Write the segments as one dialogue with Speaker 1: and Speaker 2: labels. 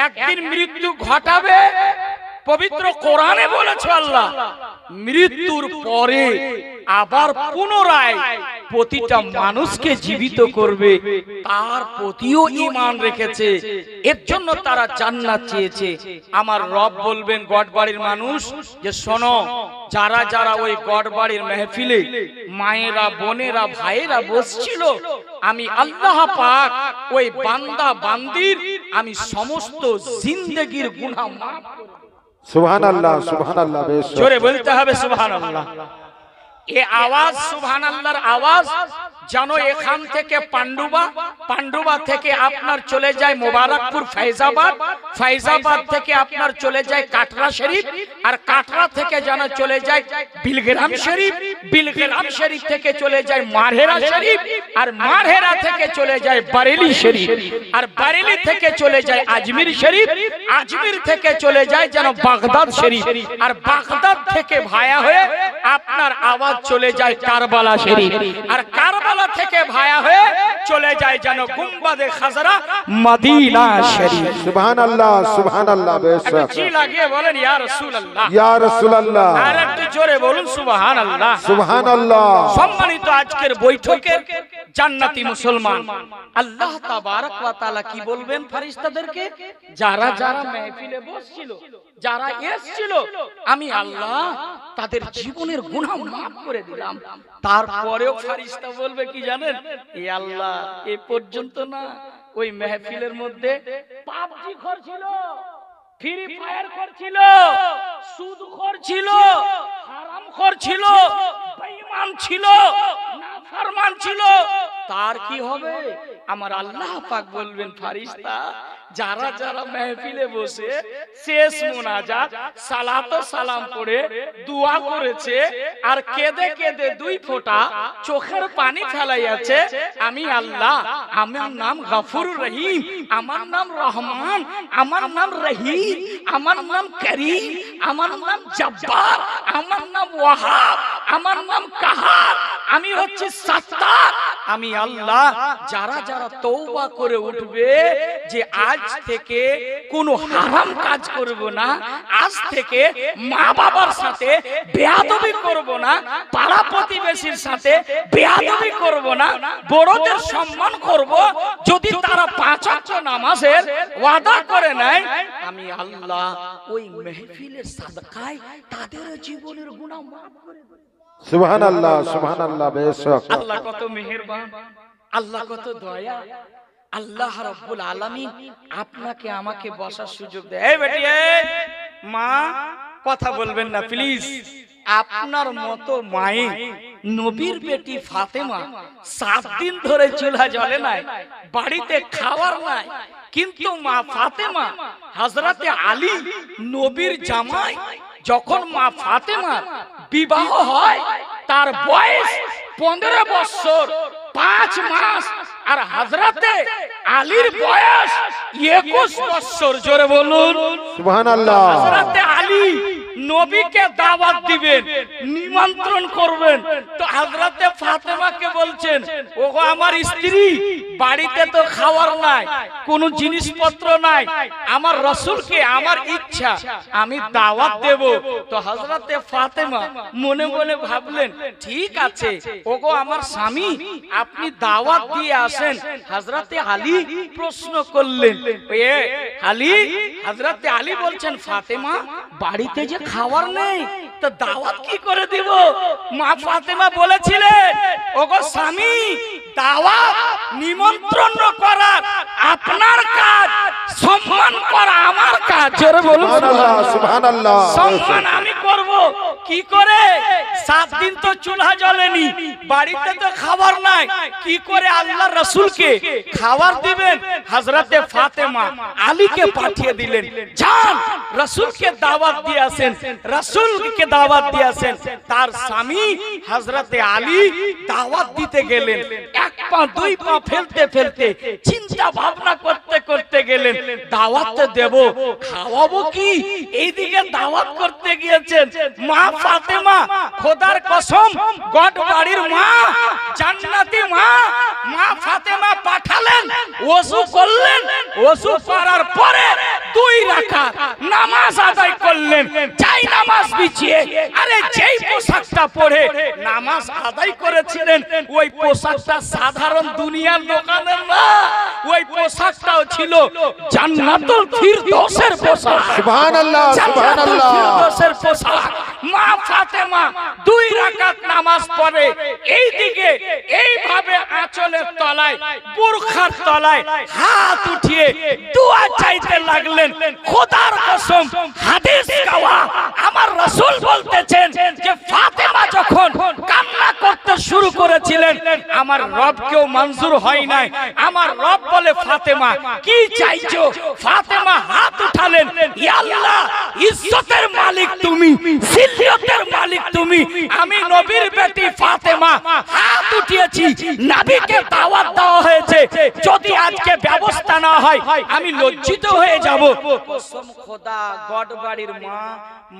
Speaker 1: একদিন মৃত্যু ঘটাবে। পবিত্র কোরআনে বলেছে আল্লাহ মৃত্যুর পরে আবার পুনরায় প্রতিটা মানুষকে জীবিত করবে, তার প্রতিও ঈমান রেখেছে। এর জন্য তারা জান্নাত চেয়েছে। আমার রব বলবেন গড়বাড়ির মানুষ যে শোনো, যারা যারা ওই গড়বাড়ির মেহফিলে মায়েরা, বোনেরা, ভাইয়েরা বসছিল, আমি আল্লাহ পাক ওই বান্দা বান্দির আমি সমস্ত জিন্দেগির গুনাহ মাফ করে দেব।
Speaker 2: সুবহানাল্লাহ, সুবহানাল্লাহ। বেশ
Speaker 1: জোরে বলতে হবে সুবহানাল্লাহ। এই আওয়াজ সুবহানাল্লাহর আওয়াজ যেন এখান থেকে পান্ডুবা থেকে আপনার চলে যায় মোবারকপুর ফৈজাবাদ, ফৈজাবাদ থেকে আপনার চলে যায় কাটরা শরীফ, আর কাটরা থেকে যেন চলে যায় বিলগ্রাম শরীফ, বিলগ্রাম শরীফ থেকে চলে যায় মারহেরা শরীফ, আর মারহেরা থেকে চলে যায় বারেলি শরীফ, আর বারেলি থেকে চলে যায় আজমির শরীফ, আজমির থেকে চলে যায় যেন বাগদাদ শরীফ, আর বাগদাদ থেকে ভায়া হয়ে আপনার আওয়াজ চলে যায় কারবালা শরীফ, আর কারবালা থেকে ভায়া হয়ে চলে যায় যেন গুম্বাদে খাজরা মদিনা শরীফ।
Speaker 2: সুবহানাল্লাহ, সুবহানাল্লাহ। বেশ
Speaker 1: জি লাগিয়ে বলেন ইয়া রাসূলুল্লাহ,
Speaker 2: ইয়া রাসূলুল্লাহ।
Speaker 1: আর একটু জোরে বলুন সুবহানাল্লাহ,
Speaker 2: সুবহানাল্লাহ।
Speaker 1: সম্মানিত আজকের বৈঠকের জান্নাতি মুসলমান, আল্লাহ তাবারক ওয়া তাআলা কি বলবেন ফেরেশতাদেরকে? যারা যারা মেহফিলে বসছিল, যারা এসেছিল, আমি আল্লাহ তাদের জীবনের গুনাহ মাফ করে দিলাম। তারপরেও ফেরেশতা বলবে কি জানেন? এ আল্লাহ, এ পর্যন্ত না, ওই মেহফিলের মধ্যে পাবজি করছিল, ফ্রি ফায়ার করছিল, সুদ করছিল, হারাম করছিল, বেঈমান ছিল, নাফরমান ছিল, তার কি হবে? আমার আল্লাহ পাক বলবেন ফেরেশতা যারা যারা মেহফিলে বসে শেষ মুনাজাত সালাত ও সালাম করে দোয়া করেছে আর কেঁদে কেঁদে দুই ফোঁটা চোখের পানি ফেলাইয়াছে, আমি আল্লাহ, আমার নাম গফুরুর রহিম, আমার নাম রহমান, আমার নাম রহিম, আমার নাম করিম, আমার নাম জব্বার, আমার নাম ওয়াহাব, আমার নাম কাহার, আমি হচ্ছে সত্তার। আমি আল্লাহ যারা যারা তওবা করে উঠবে যে আজ থেকে কোনো হারাম কাজ করব না, আজ থেকে মা বাবার সাথে বেয়াদবি করব না, পাড়া প্রতিবেশীর সাথে বেয়াদবি করব না, বড়দের সম্মান করব, যদি তারা 5 ওয়াক্ত নামাজের ওয়াদা করে নেয়, আমি আল্লাহ ওই মেহফিলের সাদকায় তাদের জীবনের গুনাহ মাফ করে দেব।
Speaker 2: সুবহানাল্লাহ, সুবহানাল্লাহ। বেশ
Speaker 1: আল্লাহ কত মেহেরবান, আল্লাহ কত দয়া। আল্লাহ রাব্বুল আলামিন আপনাকে আমাকে বসার সুযোগ দেয়। এই বেটি, এই মা, কথা বলবেন না প্লিজ। আপনার মতো মায়ে নবীর বেটি ফাতেমা 7 দিন ধরে চুলা জ্বলে নাই, বাড়িতে খাওয়ার নাই, কিন্তু মা ফাতেমা হযরতে আলী নবীর জামাই, যখন মা ফাতেমার বিবাহ হয় তার বয়স 15 বছর 5 মাস, আর হযরতে আলীর বয়স 21 বছর। জোরে বলুন
Speaker 2: সুবহানাল্লাহ।
Speaker 1: হযরতে আলী নবীকে দাওয়াত দিবেন, নিমন্ত্রণ করবেন, তো হযরতে ফাতেমাকে বলছেন, ওগো আমার স্ত্রী, বাড়িতে তো খাওয়ার নাই, কোনো জিনিসপত্র নাই, আমার রাসূলকে আমার ইচ্ছা আমি দাওয়াত দেব। তো হযরতে ফাতেমা মনে মনে ভাবলেন, ঠিক আছে, ওগো আমার স্বামী, আপনি দাওয়াত দিয়ে আসেন। হযরতে আলী প্রশ্ন করলেন, এ আলী, হযরতে আলী বলছেন, ফাতেমা, বাড়িতে যে খাবার নেই, তো দাওয়াত কি করে দিব? মা ফাতেমা বলেছিলেন, ওগো স্বামী, দাওয়াত নিমন্ত্রণ করা আপনার কাজ, সম্মান করা আমার কাজ। জোরে বলুন
Speaker 2: সুবহানাল্লাহ, সুবহানাল্লাহ।
Speaker 1: সম্মান আমি করব কি করে? 7 দিন তো চুলা জ্বলেনি, বাড়িতে তো খাবার নাই, কি করে আল্লাহ রাসূলকে খাবার দিবেন? হযরতে ফাতেমা আলীকে পাঠিয়ে দিলেন, যান রাসূলকে দাওয়াত দিয়ে আসেন। রাসূলকে দাওয়াত দিয়ে আসেন। তার স্বামী হযরতে আলী দাওয়াত দিতে গেলেন, 1 পা 2 পা ফেলতে ফেলতে চিন্তা ভাবনা করতে করতে গেলেন, দাওয়াত দেব, খাওয়াবো কি? এইদিকে দাওয়াত করতে গিয়েছেন মা ফাতেমা, খোদার কসম, গড বাড়ির মা, জান্নাতি মা, মা ফাতেমা পাঠালেন, ওযু করলেন, ওযু করার পরে রাকাত নামাজ আদায় করলেন, চাই নামাজ বিছিয়ে। আরে যেই পোশাকটা পরে নামাজ আদায় করেছিলেন, ওই পোশাকটা সাধারণ দুনিয়ার দোকানের না, ওই পোশাকটাও ছিল জান্নাতুল ফিরদৌসের পোশাক।
Speaker 2: সুবহানাল্লাহ, সুবহানাল্লাহ।
Speaker 1: ফিরদৌসের পোশাক। মা ফাতেমা 2 রাকাত নামাজ পড়ে, এইদিকে এইভাবে আঁচলের তলায়, বুরখার তলায় হাত উঠিয়ে দোয়া চাইতে লাগলেন। খোদার কসম, হাদিস গাওয়া আমার রাসূল বলতেছেন যে ফাতেমা যখন কান্না করতে শুরু করেছিলেন, আমার রবকেও মঞ্জুর হয় নাই। আমার রব বলে, ফাতেমা কি চাইছো? ফাতেমা হাত উঠালেন, ইয়া আল্লাহ, ইজ্জতের মালিক তুমি, সিলিয়তের মালিক তুমি। আমি নবীর বেটি ফাতেমা হাত উঠিয়েছি, নবীকে দাওয়াত দেওয়া হয়েছে, যদি আজকে ব্যবস্থা না হয় আমি লজ্জিত হয়ে যাব। কসম খোদা, গড়বাড়ির মা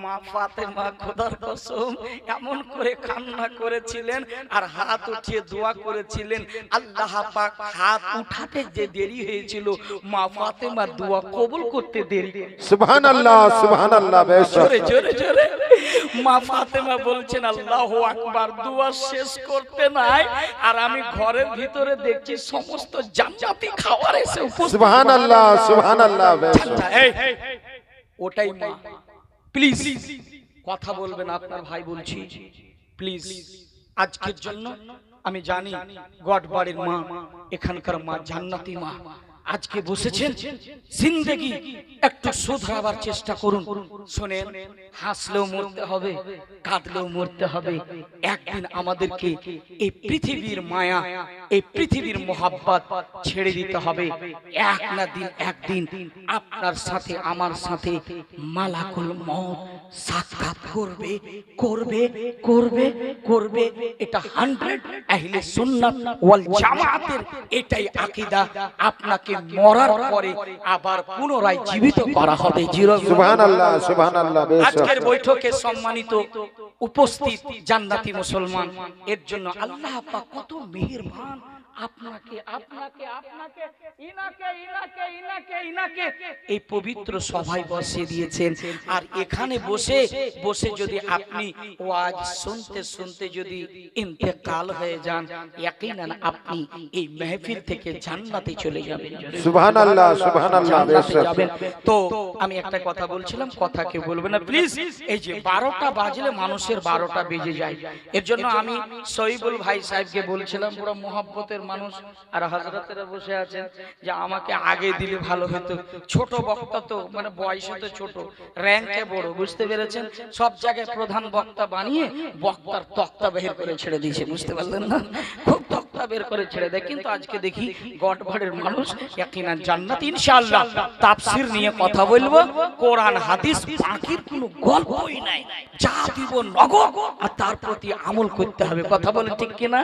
Speaker 1: মা ফাতেমা খোদার কসম এমন করে কান্না করেছিলেন আর হাত উঠিয়ে দোয়া করেছিলেন। আল্লাহ পাক হাত উঠাতে যে দেরি হয়েছিল, মা ফাতেমার দোয়া কবুল করতে দেরি।
Speaker 2: সুবহানাল্লাহ, সুবহানাল্লাহ। বেশক
Speaker 1: জোরে জোরে জোরে মা ফাতেমা বলছেন, আল্লাহু আকবার। দোয়া শেষ করতে নাই আর আমি ঘরের ভিতরে দেখছি সমস্ত জান্নাতি খাবার এসে উপস্থিত।
Speaker 2: সুবহানাল্লাহ, সুবহানাল্লাহ। বেশক
Speaker 1: এই ওটাই মা। প্লিজ কথা বলবেন, আপনার ভাই বলছি, প্লিজ। আজকের জন্য আমি জানি গড়বাড়ির মা, এখানকার মা জান্নাতি মা। আজকে বসেছেন, জিন্দেগি একটু শুধরাবার চেষ্টা করুন। শোনেন, হাসলেও মরতে হবে, কাঁদলেও মরতে হবে। একদিন আমাদেরকে এই পৃথিবীর মায়া, এই পৃথিবীর মোহাব্বত ছেড়ে দিতে হবে। এক না দিন একদিন আপনার সাথে আমার সাথে মালাকুল মউত সাক্ষাৎ করবে, করবে, করবে, করবে। এটা 100 আহলে সুন্নাত ওয়াল জামাতের এটাই আকীদা। আপনাকে মরার পরে আবার পুনরায় জীবিত করা হবে।
Speaker 2: সুবহানাল্লাহ, সুবহানাল্লাহ। বেশক
Speaker 1: আজকের বৈঠকে সম্মানিত উপস্থিত জান্নাতি মুসলমান, এর জন্য আল্লাহ পাক কত মেহেরবান। আপনাকে আপনাকে আপনাকে ইনাকে ইনাকে ইনাকে ইনাকে এই পবিত্র সভায় বসিয়ে দিয়েছেন। আর এখানে বসে বসে যদি আপনি ওয়াজ শুনতে শুনতে যদি ইন্তেকাল হয়ে যান, ইয়াকিনান আপনি এই মাহফিল থেকে জান্নাতে চলে যাবেন।
Speaker 2: সুবহানাল্লাহ, সুবহানাল্লাহ।
Speaker 1: জান্নাতে
Speaker 2: বেশক
Speaker 1: যাবেন। তো আমি একটা কথা বলছিলাম, কথা কেউ বলবে না প্লিজ। এই যে 12টা বাজলে মানুষের 12টা বেজে যায়, এর জন্য আমি সহিবুল ভাই সাহেবকে বলছিলাম, পুরো মোহাব্বতের মানুষ আর হযরতেরা বসে আছেন, যে আমাকে আগে দিলে ভালো হতো। ছোট বক্তা তো, মানে বয়সে তো ছোট, র‍্যাঙ্কে বড়, বুঝতে পেরেছেন? সব জায়গায় প্রধান বক্তা বানিয়ে বক্তার তক্তা বের করে ছেড়ে দিয়েছে, বুঝতে পারলেন না? খুব তক্তা বের করে ছেড়ে দেয়। কিন্তু আজকে দেখি গড়বাড়ির মানুষ ইয়াকিনান জান্নাত ইনশাআল্লাহ। তাফসীর নিয়ে কথা বলবো, কোরআন হাদিস বাকির কোনো গল্পই নাই, যা দিব নগদ আর তার প্রতি আমল করতে হবে। কথা বলে ঠিক কিনা?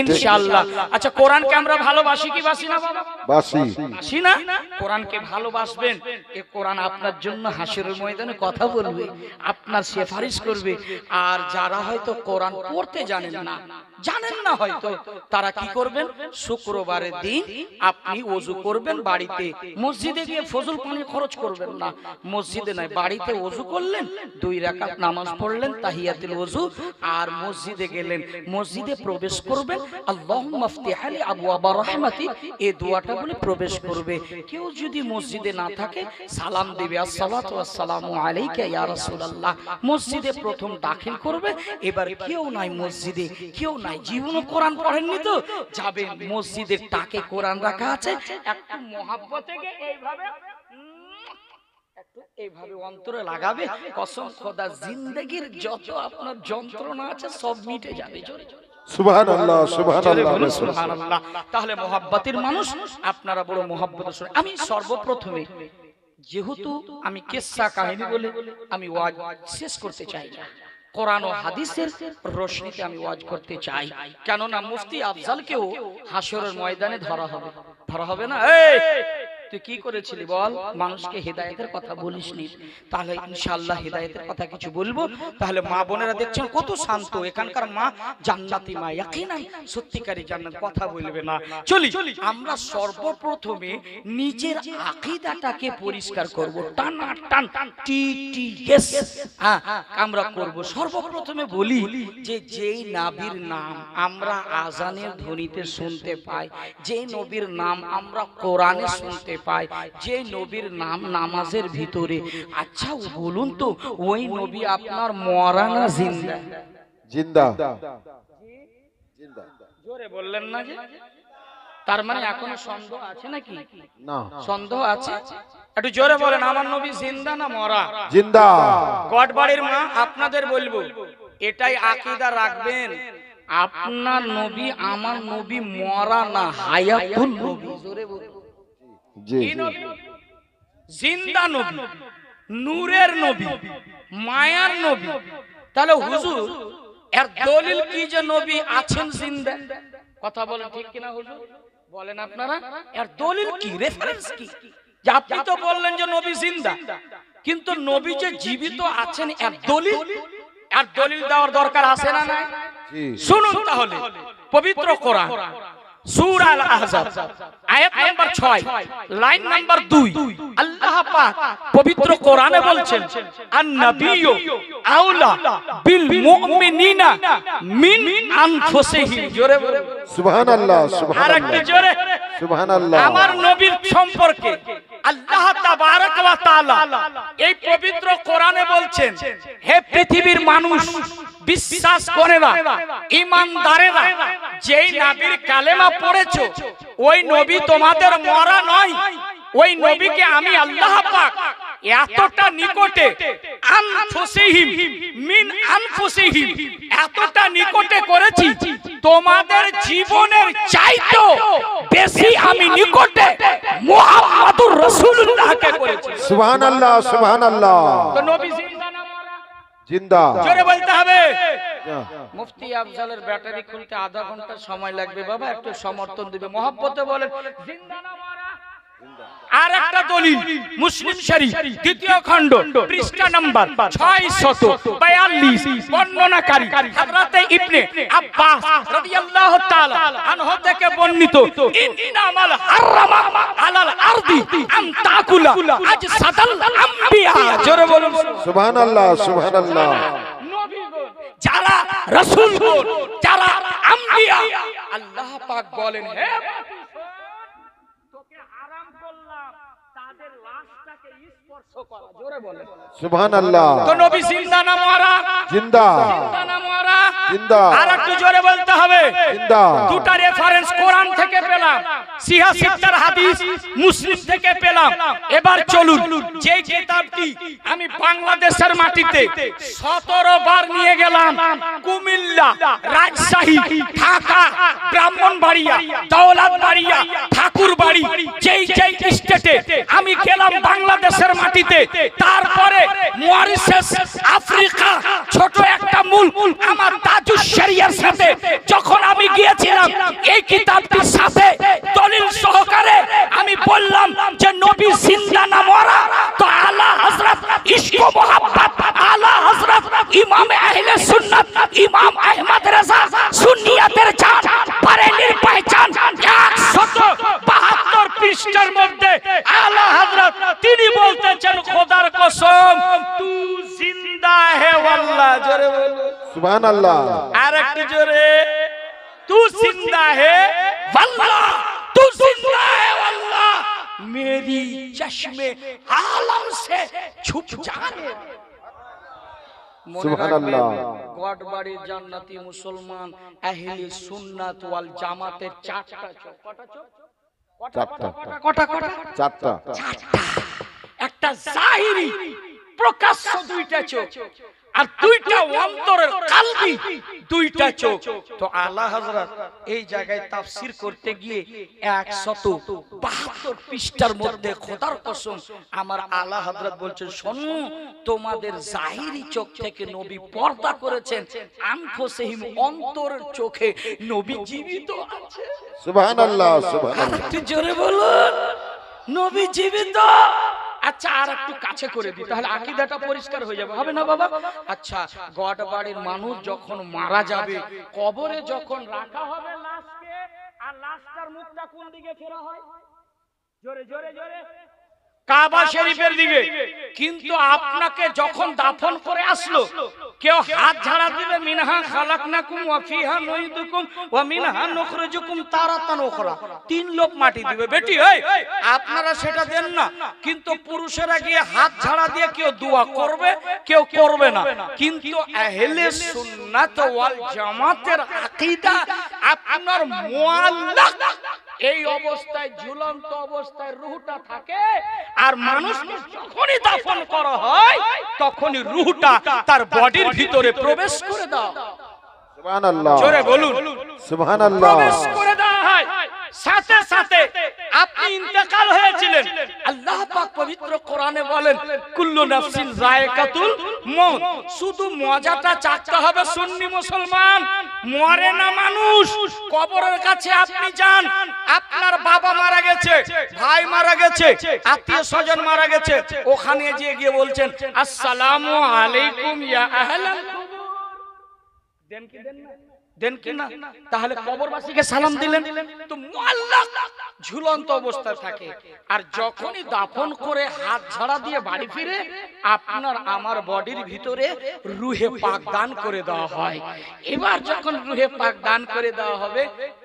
Speaker 1: ইনশাআল্লাহ। আচ্ছা, কোরআনকে আমরা ভালোবাসি কি বাসি না বাবা?
Speaker 2: বাসি।
Speaker 1: বাসি না? কোরআনকে ভালোবাসবেন, এ কোরআন আপনার জন্য হাসরের ময়দানে কথা বলবে, আপনার সুপারিশ করবে। আর যারা হয়তো কোরআন পড়তে জানেন না হয়তো, তারা কি করবেন? শুক্রবারের দিন আপনি ওযু করবেন বাড়িতে, মসজিদে গিয়ে ফজল পানি খরচ করবেন না। মসজিদে নয়, বাড়িতে ওযু করলেন, 2 রাকাত নামাজ পড়লেন তাহিয়াতুল ওযু, আর মসজিদে গেলেন, মসজিদে প্রবেশ করবেন, আল্লাহুম্মা ফতিহালি আবওয়াবা রাহমাতি, এই দোয়াটা বলে প্রবেশ করবে। কেউ যদি মসজিদে না থাকে, সালাম দিবে, আসসালাতু ওয়াসসালামু আলাইকা ইয়া রাসূলুল্লাহ। মসজিদে প্রথম দাখিল করবে। এবার কেউ নাই মসজিদে, কেউ নাই, জীবনে কোরআন পড়েননি তো, যাবেন মসজিদের টাকে কোরআন রাখা আছে, একটু মহব্বতে গিয়ে এইভাবে অন্তরে লাগাবে। কসম খোদা, জিন্দেগির যত আপনার যন্ত্রণা আছে সব মিটে যাবে। জোরে জোরে
Speaker 2: সুবহানাল্লাহ, সুবহানাল্লাহ।
Speaker 1: সুবহানাল্লাহ। তাহলে মোহাব্বতের মানুষ, আপনারা বড় মোহাব্বত। আমি সর্বপ্রথমে, যেহেতু আমি কিসসা কাহিনী বলে আমি ওয়াজ শেষ করতে চাই না, কোরআন ও হাদিসের রোশনীতে আমি ওয়াজ করতে চাই। কেননা মুফতি আফজালকেও হাসরের ময়দানে ধরা হবে না। এই তুই কি করেছিলি বল? মানুষকে হেদায়েতের কথা বলিসনি, তাহলে ইনশাআল্লাহ হেদায়েতের কথা কিছু বলবো। তাহলে মা বোনেরা দেখছেন কত শান্ত, এখানকার মা জান্নাতি মা, ইয়াকিনান সত্যিকারী জান্নাত, কথা বলবে না। চলি আমরা সর্বপ্রথমে নিজের আকীদাটাকে পরিষ্কার করব, টানা টান টিটিএস আমরা করব। সর্বপ্রথমে বলি যে যেই নবীর নাম আমরা আজানের ধ্বনিতে শুনতে পাই, যে নবীর নাম আমরা কোরআনে শুনতে পাই, যে নবীর নাম নামাজের ভিতরে, আচ্ছা বলুন তো ওই নবী আপনার মরা না জিন্দা?
Speaker 2: জিন্দা।
Speaker 1: জোরে বললেন না যে? তার মানে এখনো সন্দেহ আছে নাকি?
Speaker 2: না,
Speaker 1: সন্দেহ আছে? একটু জোরে বলেন, আমার নবী জিন্দা না মরা?
Speaker 2: জিন্দা।
Speaker 1: গড়বাড়ির মা আপনাদের বলবো, এটাই আকীদা রাখবেন, আপনার নবী আমার নবী মরা না, হায়াতুল নবী। জোরে বলুন,
Speaker 2: জি
Speaker 1: কি নবী? জিন্দা নবী, নূরের নবী, মায়ার নবী। তাহলে হুজুর এর দলিল কি যে নবী আছেন জিন্দা? কথা বলেন ঠিক কিনা হুজুর? বলেন আপনারা, এর দলিল কি, রেফারেন্স কি? যে আপনি তো বললেন যে নবী জিন্দা, কিন্তু নবী যে জীবিত আছেন এর দলিল দেওয়ার দরকার আছে না নাই? শুনুন তাহলে পবিত্র কোরআন সূরা আল আহজাব আয়াত নাম্বার 6 লাইন নাম্বার 2 আল্লাহ পাক পবিত্র কোরআনে বলছেন, আন-নাবিয়্যু আওলা বিল মুমিনিনা মিন আনফুসিহিম। জোরে বলুন
Speaker 2: সুবহানাল্লাহ,
Speaker 1: আরেকটু
Speaker 2: সুবহানাল্লাহ,
Speaker 1: জোরে।
Speaker 2: সুবহানাল্লাহ।
Speaker 1: আমার নবীর সম্পর্কে আল্লাহ তাবারক ওয়া তাআলা এই পবিত্র কোরআনে বলছেন, হে পৃথিবীর মানুষ, বিশ্বাস করেরা, ঈমানদারেরা, যেই নবীর কালেমা পড়েছো ওই নবী তোমাদের মরা নয়, ওই নবীকে আমি আল্লাহ পাক এতটা নিকটে, আনফুসিহিম মিন আনফুসিহিম, এতটা নিকটে করেছি তোমাদের জীবনের চাইতেও বেশি আমি নিকটে মুহাম্মাদুর রাসূলুল্লাহকে করেছি।
Speaker 2: সুবহানাল্লাহ, সুবহানাল্লাহ।
Speaker 1: তো নবী জিন্দা না মরা?
Speaker 2: জিন্দা।
Speaker 1: জোরে বলতে হবে।
Speaker 2: যা।
Speaker 1: মুফতি আফজালের ব্যাটারি খুলতে আধা ঘন্টা সময় লাগবে, বাবা একটু সমর্থন দিবে, মহব্বতে বলেন জিন্দা না মরা? আর একটা দলিল মুসলিম শরীফ দ্বিতীয় খণ্ড পৃষ্ঠা নাম্বার 642 বর্ণনাকারী হযরত ইবনে আব্বাস রাদিয়াল্লাহু তাআলা আনহু থেকে বর্ণিত, ইন্নামাল হারামা আলাল আরদি আন তাকুলা আজসাদাল আম্বিয়া। জোরে বলুন
Speaker 2: সুবহানাল্লাহ, সুবহানাল্লাহ।
Speaker 1: নবীগণ যারা রাসূলগণ যারা আম্বিয়া, আল্লাহ পাক বলেন, হে তাদের লাশটাকে স্পর্শ করা। জোরে বলেন
Speaker 2: সুবহানাল্লাহ।
Speaker 1: তো নবী জিন্দা না মরা?
Speaker 2: জিন্দা।
Speaker 1: জিন্দা না মরা?
Speaker 2: জিন্দা।
Speaker 1: আর একটু জোরে বলতে হবে।
Speaker 2: জিন্দা।
Speaker 1: দুটো রেফারেন্স কোরআন থেকে পেলাম, সিহা সিত্তার হাদিস মুসলিম থেকে পেলাম। এবার চলুন, যে কিতাবটি আমি বাংলাদেশের মাটিতে 17 বার নিয়ে গেলাম, কুমিল্লা, রাজশাহী, ঢাকা, ব্রাহ্মণবাড়িয়া, দৌলতবাড়িয়া, ঠাকুরবাড়ি, যেই যেই স্টেটে আমি গেলাম বাংলাদেশের মাটিতে, তারপরে মরিশাস, আফ্রিকা, ছোট একটা মুলক আমার তাজুস শরিয়ার সাথে যখন আমি গিয়েছিলাম, এই কিতাবটির সাথে দলিল সহকারে আমি বললাম যে নবী জিন্দা না মরা? তো আলা হযরত ইশক ও মোহাব্বত, আলা হযরত ইমাম আহলে সুন্নাত ইমাম আহমদ রেজা সুন্নিয়াতের জান, বারেলির পহচান 172 পৃষ্ঠার মধ্যে আলা হযরত তিনি বলতেছেন, খোদার কসম তু জিন্দা হে ওয়াল্লাহ। জোরে বলো
Speaker 2: সুবহানাল্লাহ।
Speaker 1: আর একটু জোরে, তু জিন্দা হে ওয়াল্লাহ, তু জিন্দা হে ওয়াল্লাহ, মেরি চশমে আলম সে ছুপ জানে।
Speaker 2: সুবহানাল্লাহ।
Speaker 1: গড়বাড়ির জান্নাতি মুসলমান আহলে সুন্নাত ওয়াল জামাতের চারটা চোখ। কটা চোখ? কটা?
Speaker 2: চারটা।
Speaker 1: একটা জাহিরি প্রকাশ্য দুইটা চোখ, আর দুইটা অন্তরের কালবি দুইটা চোখ। তো আলা হযরত এই জায়গায় তাফসীর করতে গিয়ে 172 পৃষ্ঠার মধ্যে খোদার কসম আমার আলা হযরত বলছেন, শোনো, তোমাদের জাহিরি চোখ থেকে নবী পর্দা করেছেন, আনফুসিহিম অন্তরের চোখে নবী জীবিত আছে।
Speaker 2: সুবহানাল্লাহ, সুবহানাল্লাহ।
Speaker 1: একটু জোরে বলুন। নবী জীবিত। আচ্ছা আর একটু কাছে করে দিই তাহলে আকীদাটা পরিষ্কার হয়ে যাবে, হবে না বাবা? আচ্ছা গড বাড়ির মানুষ যখন মারা যাবে, কবরে যখন রাখা হবে লাশকে, আর লাশটার মুখটা কোন দিকে ফেরা হয়? জোরে জোরে জোরে, কাবা শরীফের দিকে। কিন্তু আপনাকে যখন দাফন করে আসলো, কেউ হাত ঝাড়া দিবে, মিনহা খালাকনাকুম ওয়া ফিহা নুইদুকুম ওয়া মিনহা নুখরিজুকুম তারাতান উখরা, 3 লোক মাটি দিবে। বেটি এই আপনারা সেটা দেন না, কিন্তু পুরুষেরা গিয়ে হাত ঝাড়া দিয়ে কেউ দোয়া করবে, কেউ করবে না। কিন্তু আহলে সুন্নাত ওয়াল জামাতের আকীদা আপনার মুআল্লাক, এই অবস্থায় ঝুলন্ত অবস্থায় রূহটা থাকে, আর মানুষকে যখনই দাফন করা হয় তখনই রূহটা তার বডির ভিতরে প্রবেশ করে দাও।
Speaker 2: সুবহানাল্লাহ,
Speaker 1: জোরে বলুন
Speaker 2: সুবহানাল্লাহ।
Speaker 1: প্রবেশ করে দেওয়া হয়। সাথে সাথে আপনি ইন্তেকাল হয়েছিলেন, আল্লাহ পাক পবিত্র কোরআনে বলেন কুল্লু নাফসিন যায়কাতুল মউত। শুধু মজাটা চাকতে হবে সুন্নি মুসলমান, মরে না মানুষ। কবরের কাছে আপনি যান, আপনার বাবা মারা গেছে, ভাই মারা গেছে, আত্মীয় স্বজন মারা গেছে, ওখানে গিয়ে বলছেন আসসালামু আলাইকুম ইয়া আহলাল কুবুর। দেন কি দেন না? দেন কি না? তাহলে কবরবাসীকে সালাম দিলেন। তো মুআল্লাক ঝুলন্ত অবস্থায় থাকে, আর যখনই দাফন করে হাত ঝাড়া দিয়ে বাড়ি ফিরে আপনার আমার বডির ভিতরে রূহে পাক দান করে দেওয়া হয়। এবার যখন রূহে পাক দান করে দেওয়া হবে,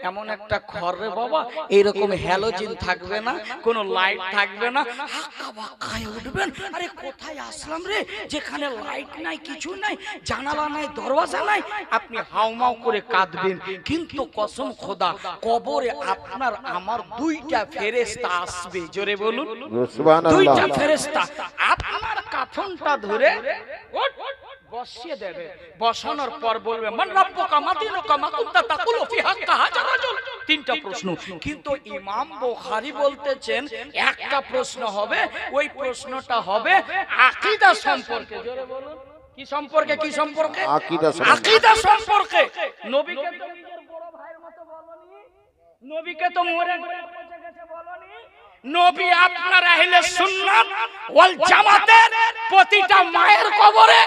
Speaker 1: এমন একটা ঘরে বাবা এরকম হ্যালোজিন থাকবে না, কোনো লাইট থাকবে না, হাক্কা বাক্কায় উঠবেন, আরে কোথায় আসলাম রে, যেখানে লাইট নাই, কিছু নাই, জানালা নাই, দরওয়াজা নাই, আপনি হাউমাউ করে কাঁদবেন। কিন্তু কসম খোদা, কবরে আপনার আমার 2টা ফেরেশতা আসবে। জোরে বলুন
Speaker 2: সুবহানাল্লাহ।
Speaker 1: 2টা ফেরেশতা আপনার কাফনটা ধরে বসিয়ে দেবে। বসানোর পর বলবে মান রাব্বুকা মা দীনুকা মা কুনতা তাকুলু ফি হাক্কা হাজা রাজুল। 3টা প্রশ্ন। কিন্তু ইমাম বুখারী বলতেছেন একটা প্রশ্ন হবে, ওই প্রশ্নটা হবে আকীদা সম্পর্কে। জোরে বলুন কি সম্পর্কে? কি সম্পর্কে?
Speaker 2: আকীদা সম্পর্কে।
Speaker 1: আকীদা সম্পর্কে। নবীকে তো নিজের বড় ভাইয়ের মতো বলনি, নবীকে তো মরে গিয়ে পচে গেছে বলনি। নবী আপনার আহলে সুন্নাত ওয়াল জামাতের প্রতিটা মায়ের কবরে,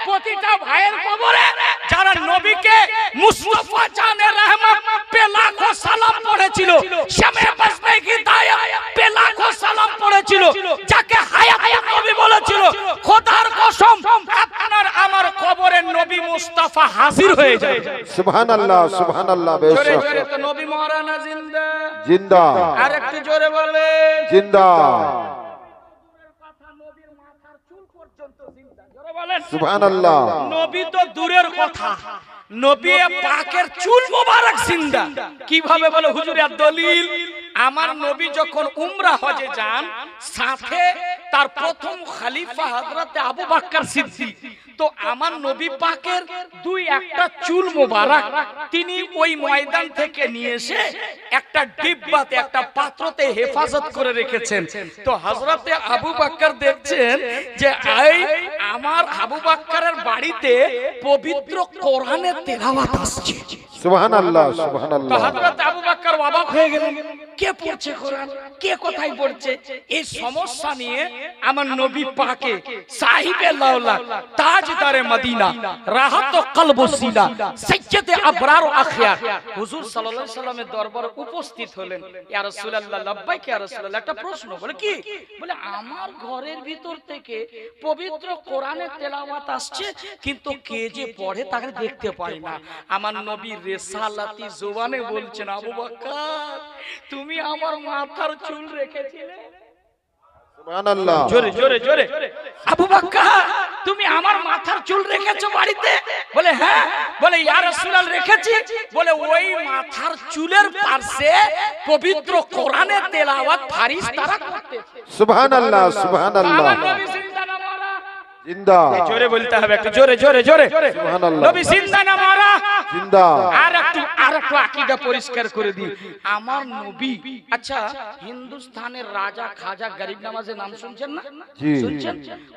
Speaker 1: প্রতিটা ভাইয়ের কবরে যারা নবীকে মুস্তাফা জানে রহমত পে লাখো সালাম পড়েছিল, শামে বসনে কি দায়া পে লাখো সালাম পড়েছিল, যাকে হায়াত নবী বলেছিল, খোদার কসম আপনার আমার কবরে নবী মুস্তাফা হাজির হয়ে যায়।
Speaker 2: সুবহানাল্লাহ, সুবহানাল্লাহ।
Speaker 1: জোরে
Speaker 2: বেশক
Speaker 1: জোরে তো নবী মাওলানা জিন্দা,
Speaker 2: জিন্দা,
Speaker 1: আর একটু জোরে বলে
Speaker 2: জিন্দা। সুবহানাল্লাহ।
Speaker 1: নবী তো দূরের কথা, নবী পাকের চুল মোবারক জিন্দা। কিভাবে বলে হুজুর? আর দলিল, আমার নবী যখন উমরা হজে যান, সাথে তার প্রথম খলিফা হযরত আবু বকর সিদ্দিক। তো আমার নবী পাকের 2-1টা চুল মোবারক তিনি ওই ময়দান থেকে নিয়ে এসে একটা ডিব্বাতে, একটা পাত্রতে হেফাজত করে রেখেছেন। তো হযরত আবু বকর দেখছেন যে আমার আবু বকরের বাড়িতে পবিত্র কোরআনের তেলাওয়াত আসছে।
Speaker 2: সুবহানাল্লাহ,
Speaker 1: তো
Speaker 2: সুবহানাল্লাহ।
Speaker 1: হযরত আবু বকর অবাক হয়ে গেলেন, কে পড়ছে কোরআন, কে কোথায় পড়ছে? এই সমস্যা নিয়ে আমার নবী পাকে সাহিবে লাউলা তাজদারে মদিনা রাহাত কলব সিনা সাইয়্যিদে আবরার ও আখিয়ার হুজুর সাল্লাল্লাহু আলাইহি সাল্লামের দরবারে উপস্থিত হলেন। ইয়া রাসূলুল্লাহ, লাব্বাইক ইয়া রাসূলুল্লাহ। একটা প্রশ্ন, বলে কি? বলে আমার ঘরের ভিতর থেকে পবিত্র কোরআনের তেলাওয়াত আসছে, কিন্তু কে যে পড়ে তাকে দেখতে পাই না। আমার নবী রিসালাতি জবানে বলছেন, আবু বকর তুমি আমার মাথার চুল রেখেছিলে।
Speaker 2: সুবহানাল্লাহ।
Speaker 1: জোরে জোরে জোরে, আবু বকর তুমি আমার মাথার চুল রেখেছো বাড়িতে? বলে হ্যাঁ। বলে ইয়া রাসূলুল্লাহ রেখেছি। বলে ওই মাথার চুলের পাশে পবিত্র কোরআনের তেলাওয়াত ফেরেশতারা করতেছে।
Speaker 2: সুবহানাল্লাহ, সুবহানাল্লাহ।
Speaker 1: আমার নবী জিন্দা না মরা?
Speaker 2: জিন্দা
Speaker 1: জোরে বলতে হবে, একটু জোরে জোরে জোরে।
Speaker 2: সুবহানাল্লাহ।
Speaker 1: নবী জিন্দা না মারা?
Speaker 2: জিন্দা।
Speaker 1: আর একটু আকীদা পরিষ্কার করে দিই। আমার নবী, আচ্ছা হিন্দুস্তানের রাজা খাজা গরিব নওয়াজের নাম শুনছেন না?
Speaker 2: জি।
Speaker 1: শুনছেন?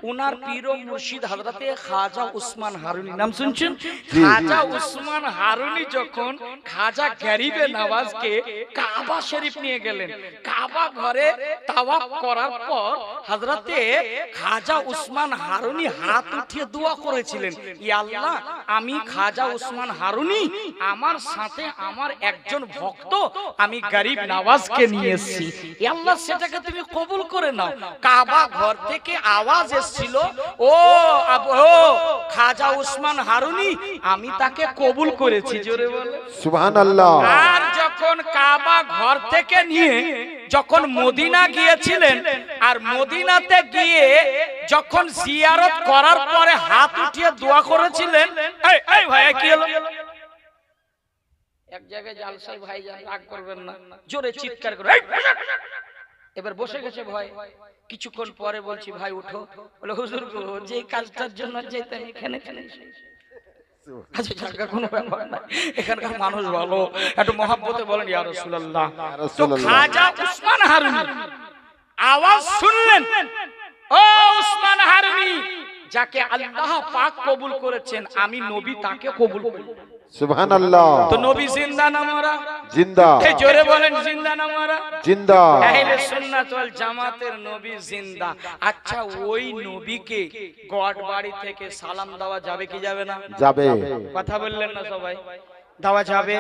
Speaker 1: উনার পীর ও মুর্শিদ হযরতে খাজা উসমান হারুনি নাম শুনছেন?
Speaker 2: জি।
Speaker 1: খাজা উসমান হারুনি যখন খাজা গরিবে নওয়াজকে কাবা শরীফ নিয়ে গেলেন, কাবা ঘরে তাওয়াফ করার পর হযরতে খাজা উসমান হারুনি হাত উঠিয়ে দোয়া করেছিলেন, ইয়া আল্লাহ, আমি খাজা উসমান হারুনি, আমার সাথে আমার একজন ভক্ত আমি গরিব নওয়াজকে নিয়ে এসেছি, ইয়া আল্লাহ সেটাকে তুমি কবুল করে নাও। কাবা ঘর থেকে আওয়াজ এসেছিল, ও খাজা উসমান হারুনি, আমি তাকে কবুল করেছি। জোরে বলো
Speaker 2: সুবহানাল্লাহ।
Speaker 1: আর যখন কাবা ঘর থেকে নিয়ে যখন মদিনা গিয়েছিলেন, আর মদিনাতে গিয়ে যখন জিয়ারত করার পরে হাত উঠিয়ে দোয়া করেছিলেন, এই ভাই কি হলো? এক জায়গায় জালসাই ভাই রাগ করবেন না, জোরে চিৎকার করে এবার বসে গেছে ভয়। কিছুক্ষণ পরে বলছি, ভাই উঠো। বলে হুজুর গো, যে কাজটার জন্য যেতেন এখানে এখানে আচ্ছা জায়গা কোনো ব্যাপার না, এখানকার মানুষ ভালো, একটু মহব্বতে বলেন ইয়া রাসূলুল্লাহ। তো খাজা উসমান হারুনি আওয়াজ শুনলেন, ও উসমান হারুনি, যাকে আল্লাহ পাক কবুল করেছেন, আমি নবী তাকে কবুল করি।
Speaker 2: সুবহানাল্লাহ।
Speaker 1: তো নবী জিন্দা না মারা?
Speaker 2: জিন্দা।
Speaker 1: এই জোরে বলেন, জিন্দা না মারা?
Speaker 2: জিন্দা।
Speaker 1: আহলে সুন্নাত ওয়াল জামাতের নবী জিন্দা। আচ্ছা ওই নবীকে গড বাড়ি থেকে সালাম দেওয়া যাবে কি যাবে না?
Speaker 2: যাবে।
Speaker 1: কথা বললেন না সবাই? দেওয়া যাবে,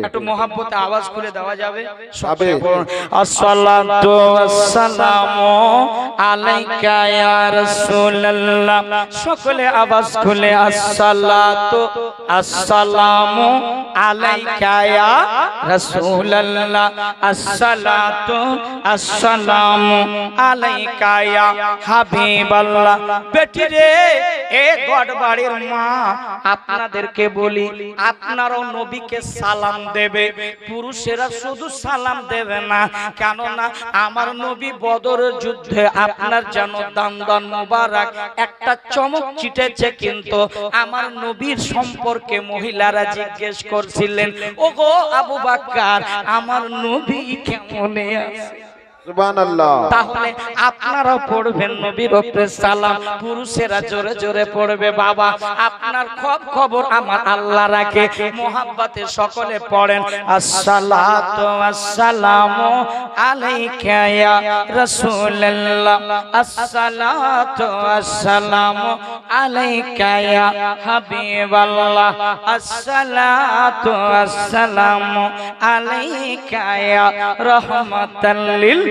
Speaker 1: একটু মহব্বতে আওয়াজ করে দেওয়া যাবে।
Speaker 2: যাবে।
Speaker 1: আসসালাতু ওয়াসসালামু আলাইকা ইয়া রাসূলুল্লাহ, সকলে আওয়াজ খুলে আসসালাতু আসসালামু আলাইকা ইয়া রাসূলুল্লাহ, আসসালাতু আসসালামু আলাইকা ইয়া হাবিবাল্লাহ। বেটি রে, এ গড়বাড়ির মা, আপনাদেরকে বলি, আপনারাও নবীকে সালাম দেবে। পুরুষেরা শুধু সালাম দেবে না, কেননা আমার নবী বদরের যুদ্ধে আপনার যেন দান মোবারক একটা চমক ছিটেছে, কিন্তু আমার নবীর সম্পর্কে মহিলারা জিজ্ঞেস করছিলেন, ওগো আবু বকর, আমার নবী কেমন আছে?
Speaker 2: সুবহানাল্লাহ।
Speaker 1: তাহলে আপনারাও পড়বেন নবীর উপরে সালাম, পুরুষেরা জোরে জোরে পড়বে। বাবা, আপনার খবর আমার আল্লাহ রাখে, মোহাব্বতে সকলে পড়েন, আসসালাতু ওয়াসসালামু আলাইকা ইয়া রাসূলুল্লাহ, আসসালাতু ওয়াসসালামু আলাইকা ইয়া হাবিবাল্লাহ, আসসালাতু ওয়াসসালামু আলাইকা ইয়া রাহমাতাল লিল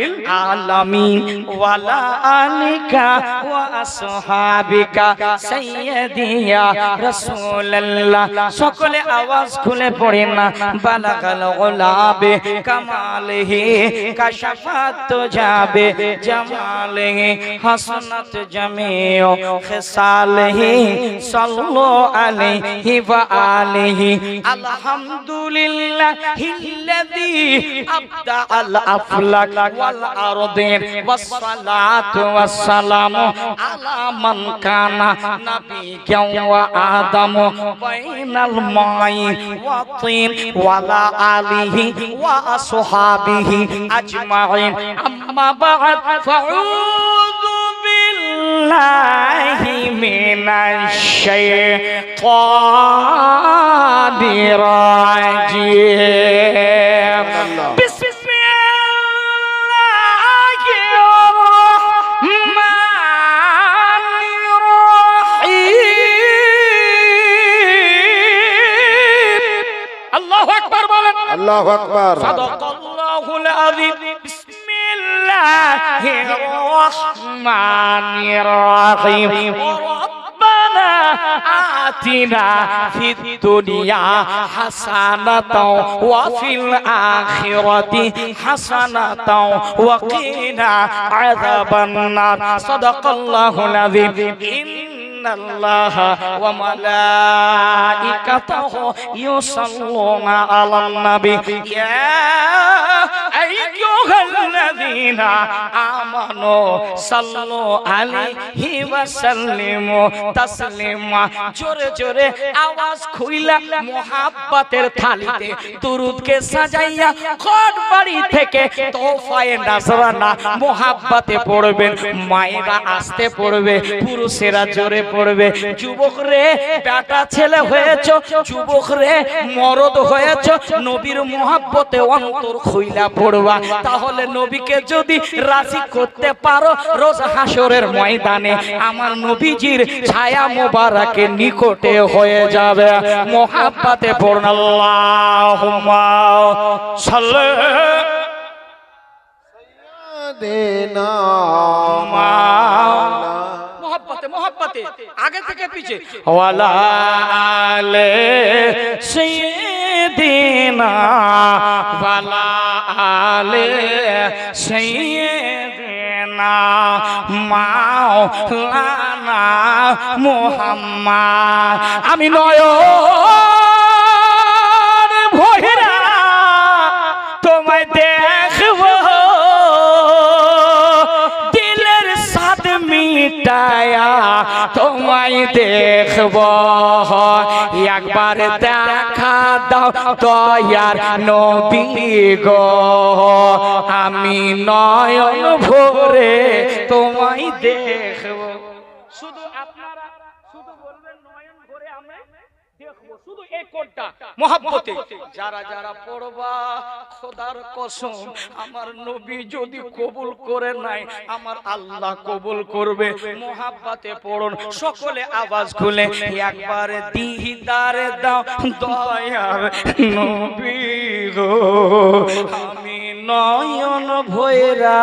Speaker 1: আলামিন ওয়ালা আলিকা ওয়া আসহাবিকা সাইয়্যিদিয়া রাসূলুল্লাহ। সকলে আওয়াজ খুলে পড়েন না, বালাগাল গুলাবে কামালিহি কাশাফাত যাবে জামালিহি হাসানাত জামিউ খিসালিহি সাল্লু আলাইহি ওয়া আলিহি। আলহামদুলিল্লাহিল্লাযী আবদা আল আফলাক ওয়াল আরদিন ওয়াসসালাতু ওয়াসসালামু আলা মান কানা নাবিয়্যান ওয়া আদামু বাইনাল মাই ওয়া তিন ওয়ালা আলিহি ওয়া আসহাবিহি আজমাইন। আম্মা বা'দ, ফাউযু বিল্লাহি মিনাশ শাইতানির রাজিম।
Speaker 2: আল্লাহু আকবার।
Speaker 1: সাদাকাল্লাহুল আযীম। বিসমিল্লাহির রাহমানির রাহিম। রব্বানা আতিনা ফিদ দুনিয়া হাসানাতাও ওয়া ফিল আখিরাতি হাসানাতাও ওয়া কিনা আযাবান নার। সাদাকাল্লাহুল আযীম। ইন্নাল্লাহা ওয়া মালাইকাতাহু ইউসাল্লুনা আলান নবী ইয়া আইয়ুহাল্লাযীনা আমানু সাল্লু আলাইহি ওয়া সাল্লিমু তাসলিমা। জোরে জোরে আওয়াজ খুইলা মোহাব্বতের থালিতে দুরূদকে সাজাইয়া কোটবাড়ি থেকে তোফায়ে নাজরানা মোহাব্বতে পড়বেন। মায়েরা আস্তে পড়বে, পুরুষেরা জোরে পড়বে। যুবক রে বেটা ছেলে হয়েছ, যুবক রে মরদ হয়েছ, নবীর মোহাব্বতে অন্তর খুইলা পড়বা। তাহলে নবীকে যদি রাজি করতে পারো, রোজ হাসরের ময়দানে আমার নবীজির ছায়া মোবারকে নিকটে হয়ে যাবে। মোহাব্বতে পড়ুন আল্লাহুম্মা সাল্লি
Speaker 2: দেনা
Speaker 1: মোহাব্বতে মোহাব্বতে আগে থেকে পিছে ওয়ালা আলে সাইয়্যিদিনা ওয়ালা আলে সাইয়্যিদিনা মাওলানা মুহাম্মদ। আমি নয়ন ভরা তোমায় দেখবো, দিলের সাদ মিটায়া তোমায় দেখব। একবার দেখা দাও দয়ার নবী গো, আমি নয়ন ভরে তোমায় দেখব। শুধু আপনারা শুধু বলবেন নয়ন ভরে আমি দেখব, শুধু এই কোডটা মোহাব্বতে যারা যারা পড়বা, খোদার কসম আমার নবী যদি কবুল করে নাই আমার আল্লাহ কবুল করবে। মোহাব্বতে পড়ুন সকলে আওয়াজ খুলে একবার দিদার দাও দয়ার নবী গো, আমি নয়ন ভরা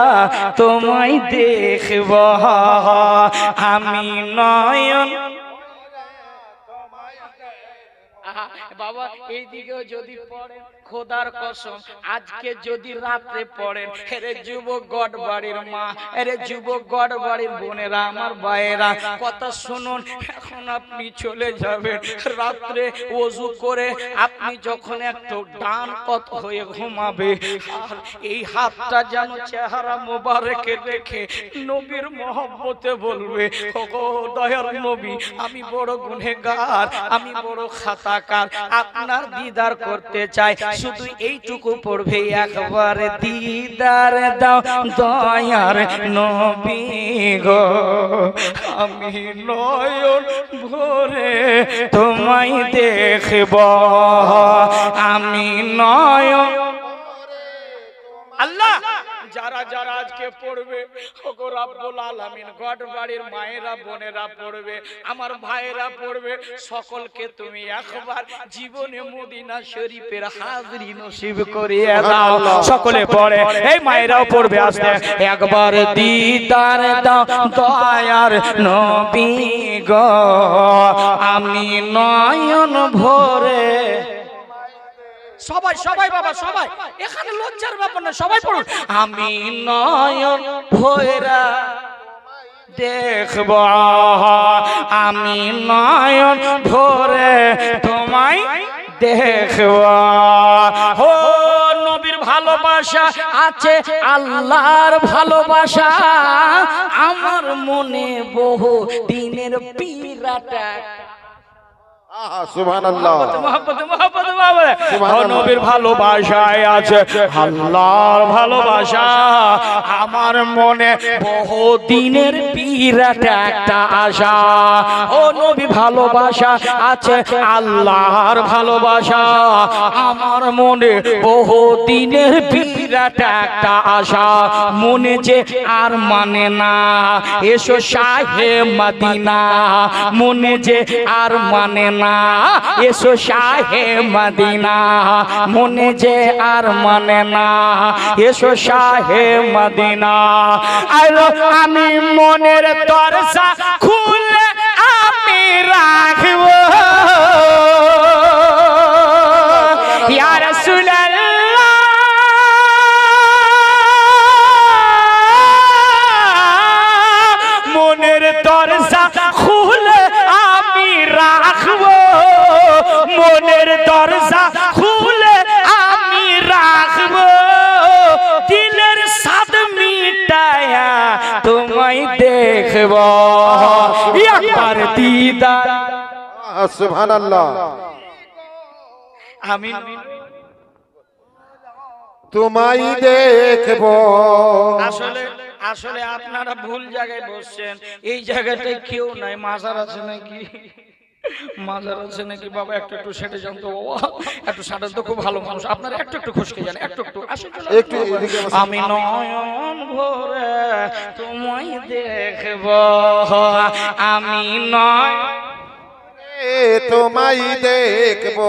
Speaker 1: তোমায় দেখব। আমি নয়ন বাবা এইদিকেও যদি পড়েন খোদার কসম আজকে যদি রাতে পড়েন, এরে যুবক গড়বাড়ির মা, এরে যুবক গড়বাড়ির বোনেরা, আমার ভাইয়েরা কথা শুনুন। এখন আপনি চলে যাবেন রাত্রে ওযু করে, আপনি যখন একটু ডান পথ হয়ে ঘুমাবে, আর এই হাতটা যেন চেহারা মোবারকে রেখে নবীর মহব্বতে বলবে, ওগো দয়ার নবী আমি বড় গুনেহগার, আমি বড় খাতাকার, আপনার দিদার করতে চাই। শুধু এইটুকু পড়বে একবার দিদার দাও দয়ার নবী গো, আমি নয়ন ভরে তোমায় দেখব। আমি নয়ন আল্লাহ যারা যারা আজকে পড়বে ওগো রব্বুল আলামিন গড়বাড়ির মায়েরা বোনেরা পড়বে, আমার ভাইয়েরা পড়বে, সকলকে তুমি একবার জীবনে মদিনা শরীফের হাজরি নসিব করিয়ে দাও। সকলে পড়ে, এই মায়েরাও পড়বে আস্তে, একবার দিদার দাও দয়ার নবী গো, আমি নয়ন ভরে। সবাই সবাই বাবা সবাই, এখানে লজ্জার ব্যাপার না, সবাই পড়ুন। আমি নয়ন ভরা দেখব, আমি নয়ন ভরে তোমায় দেখব। ও নবীর ভালোবাসা আছে, আল্লাহর ভালোবাসা আমার মনে বহু দিনের পীড়াটা।
Speaker 2: সুবহানাল্লাহ
Speaker 1: নবীর ভালোবাসায় আছে আল্লাহর ভালোবাসা, আমার মনে বহু দিনের বিরাট একটা আশা। ও নবী ভালোবাসা আছে আল্লাহর ভালোবাসা, আমার মনে বহু দিনের বিরাট একটা আশা। মনে যে আর মানে না এসো শাহে মদিনা, মনে যে আর মানে না এসো শাহে মদিনা, মনে যে আর মানে না এসো শাহে মদিনা। আলো আমি মনের দরজা খুলে আমি রাখব ইয়া রাসূলুল্লাহ, মনের দরজা খুলে দেখব একবার দিদার
Speaker 2: সুবহানাল্লাহ
Speaker 1: আমি
Speaker 2: তোমায় দেখব
Speaker 1: আসলে আসলে আপনারা ভুল জায়গায় বসছেন এই জায়গাটায় কেউ নাই মাজার আছে নাকি মাজার আছে নাকি বাবা একটু একটু সেটে যান তো বাবা একটু সাটান তো খুব ভালো মানুষ আপনারা একটু একটু খুশকে যান একটু একটু আসুন
Speaker 2: একটু এদিকে বসুন।
Speaker 1: আমি নয়ন ভরে তোমায় দেখব আমি নয়
Speaker 2: তোমায় দেখব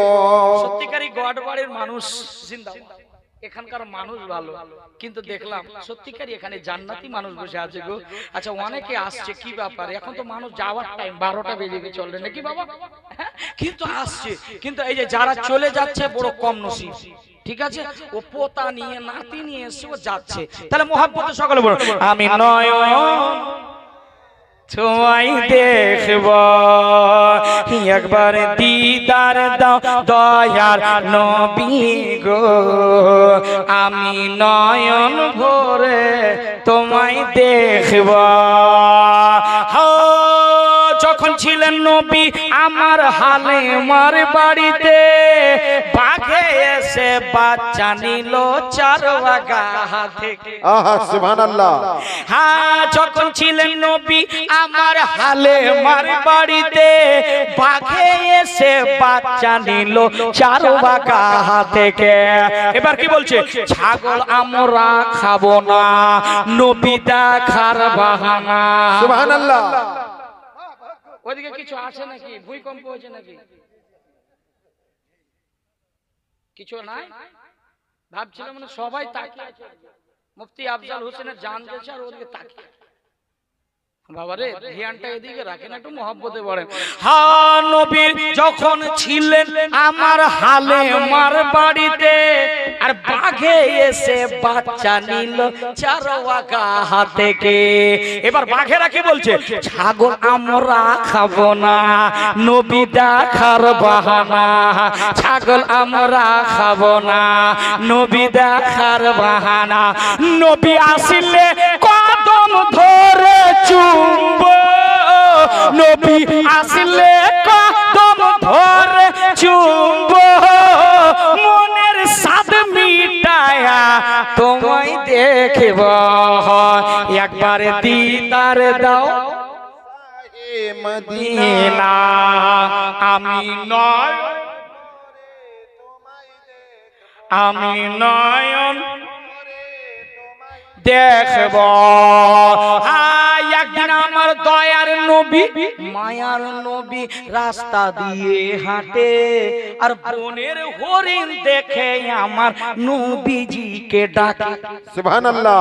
Speaker 1: সত্যিকারই গড়বাড়ির মানুষ জিন্দাবাদ এখানকার মানুষ ভালো কিন্তু দেখলাম সত্যিকারই এখানে জান্নাতি মানুষ বসে আছে গো আচ্ছা অনেকে আসছে কি ব্যাপার এখন তো মানুষ যাওয়ার টাইম 12টা বেজে গেছে চলবে নাকি বাবা হ্যাঁ? কিন্তু আসছে কিন্তু এই যে যারা চলে যাচ্ছে বড় কম নসিব ঠিক আছে ও পোতা নিয়ে নাতি নিয়ে এসে ও যাচ্ছে তাহলে মহাব্বতে সকলে বলো আমি নয়ন তোমায় দেখব একবার দিদার দাও দয়ার নবী গো আমি নয়ন ভরে তোমায় দেখব যখন ছিলেন নবী আমার হালে মার বাড়িতে বাঘে এসে বাচ্চা নিল চারওয়াগা থেকে
Speaker 2: আহা সুবহানাল্লাহ
Speaker 1: হ্যাঁ যখন ছিলেন নবী আমার হালে মার বাড়িতে বাঘে এসে বাচ্চা নিল চারওয়াগা থেকে এবার কি বলছে ছাগল আমরা খাবো না নবী দেখার বাহানা
Speaker 2: সুবহানাল্লাহ
Speaker 1: ওইদিকে কিছু আছে নাকি ভূমিকম্প হয়েছে নাকি কিছু নাই ভাবছিলাম মানে সবাই তাকিয়ে আছে মুফতি আফজাল হোসেনের জান গেছে আর ওদিকে তাকিয়ে বাবারে ধ্যানটা এদিকে রাখেন একটু মহব্বতে বলেন হ্যাঁ নবী যখন ছিলেন আমার হালে মার বাড়িতে আর বাঘে এসে বাচ্চা নিল চারওয়াগা থেকে এবার বাঘেরা কি বলছে ছাগল আমরা খাবো না নবী দেখার বাহানা ছাগল আমরা খাবো না নবী দেখার বাহানা নবী আসলে কদম ধরে চুম্ব নবী আসলে কদম ধরে চুম্ব মনের সাদ মিটায়া তোমায় দেখব একবার দিদার দাও মদিনা আমি নয় আমি নয়ন দেখব একদিন আমার দয়ার নবী মায়ার নবী রাস্তা দিয়ে হাঁটে আর বনের হরিণ দেখে আমার নবীজিকে ডাকে
Speaker 2: সুবহানাল্লাহ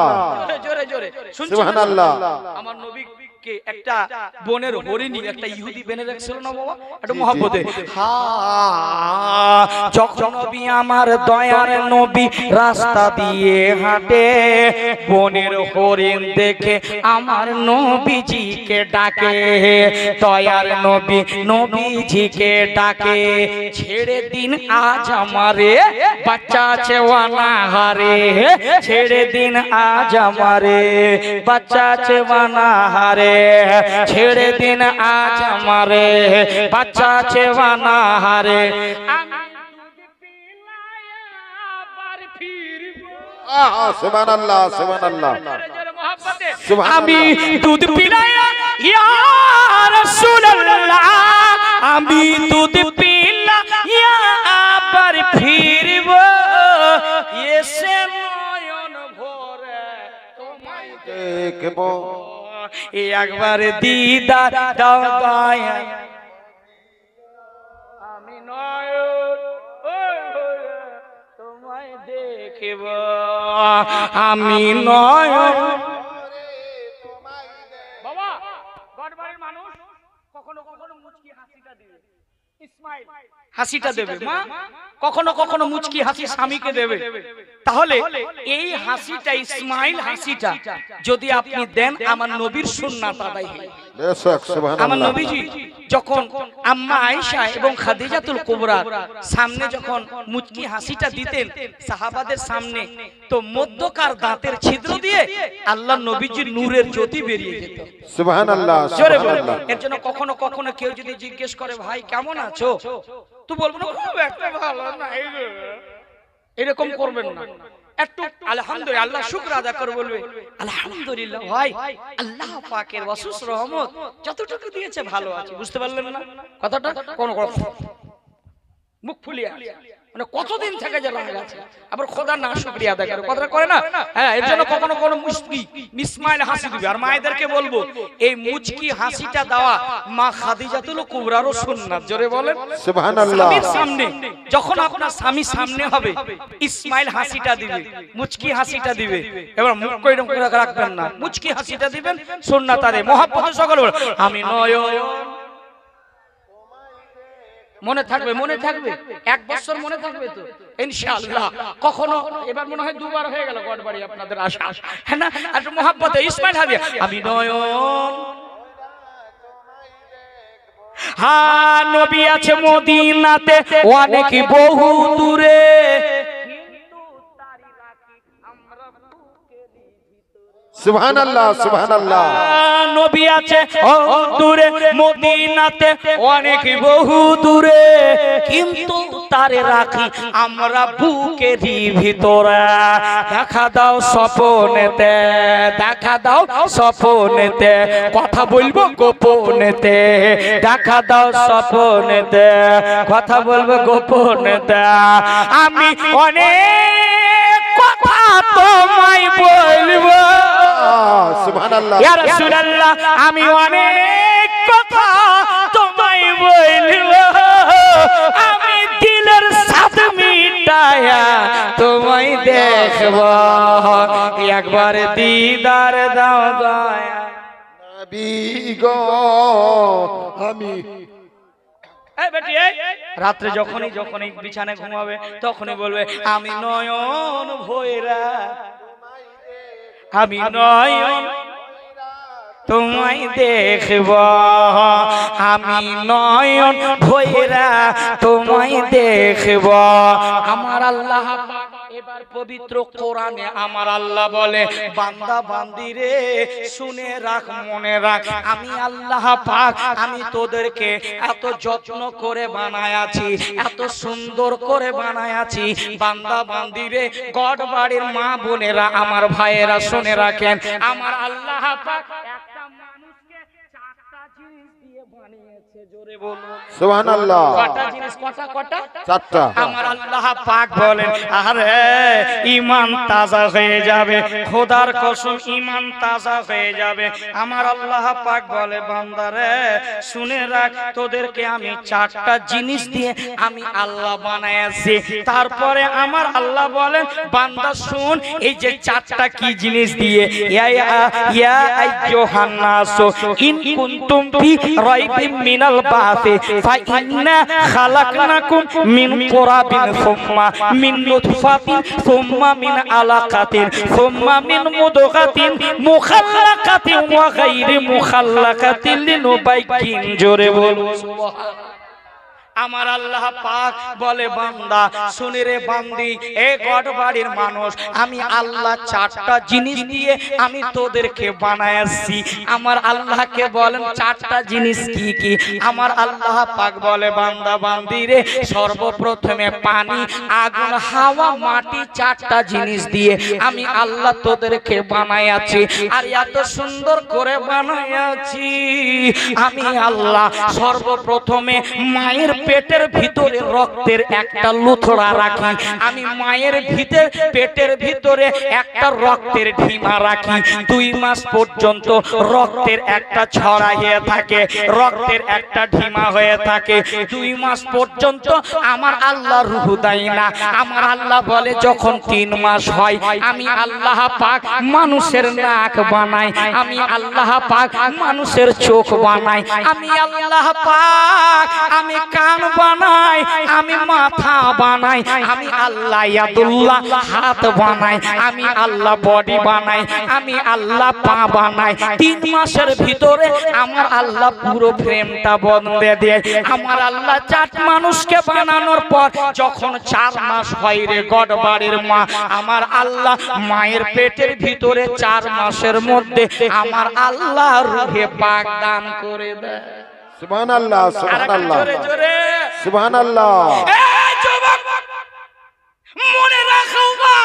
Speaker 1: জোরে জোরে শুনছেন
Speaker 2: সুবহানাল্লাহ
Speaker 1: আমার নবী কে একটা বনের হরিণী একটা ইহুদি বেনে রাখছিল না বাবা একটা মহব্বতে যখন নবী আমার দয়ার নবী রাস্তা দিয়ে হাঁটে বনের হরিণ দেখে আমার নবীজিকে ডাকে দয়ার নবী নবীজিকে ডাকে ছেড়ে দিন আজ আমারে বাচ্চা আছে ওয়ানাহারে ছেড়ে দিন আজ আমারে বাচ্চা আছে ওয়ানাহারে ছেড়ে দিন আজ আমারে বাচ্চা আছে ওয়ানাহারে
Speaker 2: সুবহানাল্লাহ সুবহানাল্লাহ
Speaker 1: আমি দুধ পিলাইয়া ইয়া রাসূলুল্লাহ আমি দুধ পিলাইয়া আবার ফিরব এসে নয়ন ভরে তোমায়
Speaker 2: দেখব
Speaker 1: একবার দিদার দাও দয়া আমি নয়ন তোমায় দেখব আমি নয়ন বাবা গড়বাড়ির মানুষ কখনো কখনো মুচকি হাসিটা দিবে ইসমাইল হাসিটা দেবে মা কখনো কখনো মুচকি হাসি স্বামীকে দেবে তাহলে এই হাসিটা ইসমাইল হাসিটা যদি আপনি দেন আমার নবীর সুন্নাত আদায় হয়
Speaker 2: বেশক সুবহানাল্লাহ
Speaker 1: আমার নবীজি যখন আম্মা আয়েশা এবং খাদিজাতুল কুবরা সামনে যখন মুচকি হাসিটা দিতেন সাহাবাদের সামনে, তো মধ্যকার দাঁতের ছিদ্র দিয়ে আল্লাহ নবীজির নূরের জ্যোতি বেরিয়ে যেত।
Speaker 2: সুবহানাল্লাহ
Speaker 1: জোরে বলুন।
Speaker 2: সুবহানাল্লাহ।
Speaker 1: এর জন্য কখনো কখনো কেউ যদি জিজ্ঞেস করে ভাই কেমন আছো, তো বলবো না খুব একটা ভালো নাই গো, এরকম করবেন না। একটু আলহামদুলিল্লাহ আল্লাহ শুকর আদা করে বলবে আলহামদুলিল্লাহ ভাই আল্লাহ পাকের অসুস রহমত যতটুকু দিয়েছে ভালো আছে। বুঝতে পারলেন না কথাটা? কোন মুখ ফুলিয়ে আছে, মানে কতদিন থেকে যে রাগ আছে, আবার খোদা না শুকরিয়া আদা করে কথাটা করে না। হ্যাঁ, এর জন্য কখনো কোনো মুচকি মিসমাইল হাসি দিবে। আর মায়েদেরকে বলবো এই মুচকি হাসিটা দেওয়া মা খাদিজাতুল কুবরারও সুন্নাত। জোরে বলেন
Speaker 2: সুবহানাল্লাহ।
Speaker 1: স্বামীর সামনে যখন আপনার স্বামী সামনে হবে ইসমাইল হাসিটা দিবে, মুচকি হাসিটা দিবে। এবার মুখ কইরকম করে রাখবেন না, মুচকি হাসিটা দিবেন সুন্নাত। আরে মহব্বতে সকল আমি নয়ন, মনে থাকবে, মনে থাকবে, 1 বছর মনে থাকবে তো ইনশাআল্লাহ। কখনো এবার মনে হয় 2 বার হয়ে গেল গড়বাড়ি আপনাদের আশা, হ্যাঁ না? আর মহব্বতে ইসমাইল হাদিয়া আমি নয়ন। হ্যাঁ, নবী আছে মদিনাতে অনেক বহু দূরে,
Speaker 2: সুবহানাল্লাহ সুবহানাল্লাহ।
Speaker 1: নবী আছে দূরে মদিনাতে অনেক বহু দূরে, কিন্তু তারে রাখি আমরা বুকেরই ভিতরে। দেখা দাও স্বপনেতে, দেখা দাও স্বপনেতে, কথা বলবো গোপনেতে। দেখা দাও স্বপনেতে, কথা বলবো গোপনেতে। আমি অনেক কথা তোমায় বলবো
Speaker 2: সুবহানাল্লাহ
Speaker 1: ইয়া রাসূলুল্লাহ, আমি অনেক কথা তোমায় বলবো। আমি দিলের সাথ মিটায়া তোমায় দেখবো, একবার দিদার দাও দয়া
Speaker 2: নবী গো আমি।
Speaker 1: রাত্রে যখনই বিছানায় ঘুমাবে তখনই বলবে আমি নয়ন ভৈরা, আমি নয়ন তোমায় দেখব, আমি নয়ন ভৈরা তোমায় দেখব। আমার আল্লাহ পাক এবার পবিত্র কোরআনে আমার আল্লাহ বলে বান্দা বান্দি রে শুনে রাখ, মনে রাখ, আমি আল্লাহ পাক আমি তোদেরকে এত যত্ন করে বানায়াছি, এত সুন্দর করে বানায়াছি। বান্দা বান্দি রে, গড় বাড়ির মা বোনেরা, আমার ভাইয়েরা শুনে রাখেন, আমার আল্লাহ পাক একটা মানুষকে 4টা জিনিস দিয়ে বানিয়েছে। জোরে বলুন
Speaker 2: সুবহানাল্লাহ।
Speaker 1: কটা জিনিস? কটা?
Speaker 2: 4টা।
Speaker 1: আমার আল্লাহ পাক বলেন আরে ঈমান তাজা হয়ে যাবে, খোদার কসম ঈমান তাজা হয়ে যাবে। আমার আল্লাহ পাক বলে বান্দারে শুনে রাখ, তোদেরকে আমি 4টা জিনিস দিয়ে আমি আল্লাহ বানাইছি। তারপরে আমার আল্লাহ বলেন বান্দা শুন, এই যে 4টা কি জিনিস দিয়ে, ইয়া আইয়ুহান নাস ইন কুনতুম ফি রাইবিন মিনাল বাসি ফাইন্না খালাকনাকুম মিন তুরাবিন সুম্মা মিন নুতফাতিন সুম্মা মিন আলাকাতিন সুম্মা মিন মুদগাতিন মুখাল্লাকাতিন ওয়া গায়রি মুখাল্লাকাতিন লিনুবাইয়িন। জোরে বলুন সুবহানাল্লাহ। আমার আল্লাহ পাক বলে বান্দা শুনে রে বান্দি, এ গড় বাড়ির মানুষ, আমি আল্লাহ 4টা জিনিস দিয়ে আমি তোদেরকে বানাইছি। আমার আল্লাহকে বলেন 4টা জিনিস কি কি? আমার আল্লাহ পাক বলে বান্দা বান্দি রে, সর্বপ্রথমে পানি, আগুন, হাওয়া, মাটি, 4টা জিনিস দিয়ে আমি আল্লাহ তোদেরকে বানাইছি। আর এত সুন্দর করে বানাইছি আমি আল্লাহ। সর্বপ্রথমে মায়ের পেটের ভিতরে রক্তের একটা লুথড়া রাখি, আমি মায়ের পেটের ভিতরে একটা রক্তের ঢিমা রাখি। 2 মাস পর্যন্ত রক্তের একটা ছড়া হয়ে থাকে, রক্তের একটা ঢিমা হয়ে থাকে। 2 মাস পর্যন্ত আমার আল্লাহ রূহ দেয় না। আমার আল্লাহ বলে যখন 3 মাস হয় আমি আল্লাহ পাক মানুষের নাক বানাই, আমি আল্লাহ পাক মানুষের চোখ বানাই, আমি আল্লাহ পাক আমি কান বানাই, আমি মাথা বানাই, আমি আল্লাহ ইয়াদুল্লাহ হাত বানাই, আমি আল্লাহ বডি বানাই, আমি আল্লাহ পা বানাই। 3 মাসের ভিতরে আমার আল্লাহ পুরো ফ্রেমটা বদলে দেয়। আমার আল্লাহ 4 মানুষকে বানানোর পর যখন 4 মাস হয় রে গড়বাড়ির মা, আমার আল্লাহ মায়ের পেটের ভিতরে 4 মাসের মধ্যে আমার আল্লাহ রূহে পাক দান করে দেয়।
Speaker 2: সুবহানাল্লাহ, সুবহানাল্লাহ,
Speaker 1: জোরে জোরে
Speaker 2: সুবহানাল্লাহ।
Speaker 1: এই যুবক মনে রাখো মা,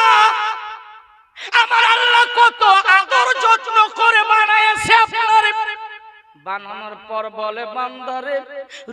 Speaker 1: আমার আল্লাহ কত আদর যত্ন করে বানায়েছে আপনারে। বানানোর পর বলে বান্দারে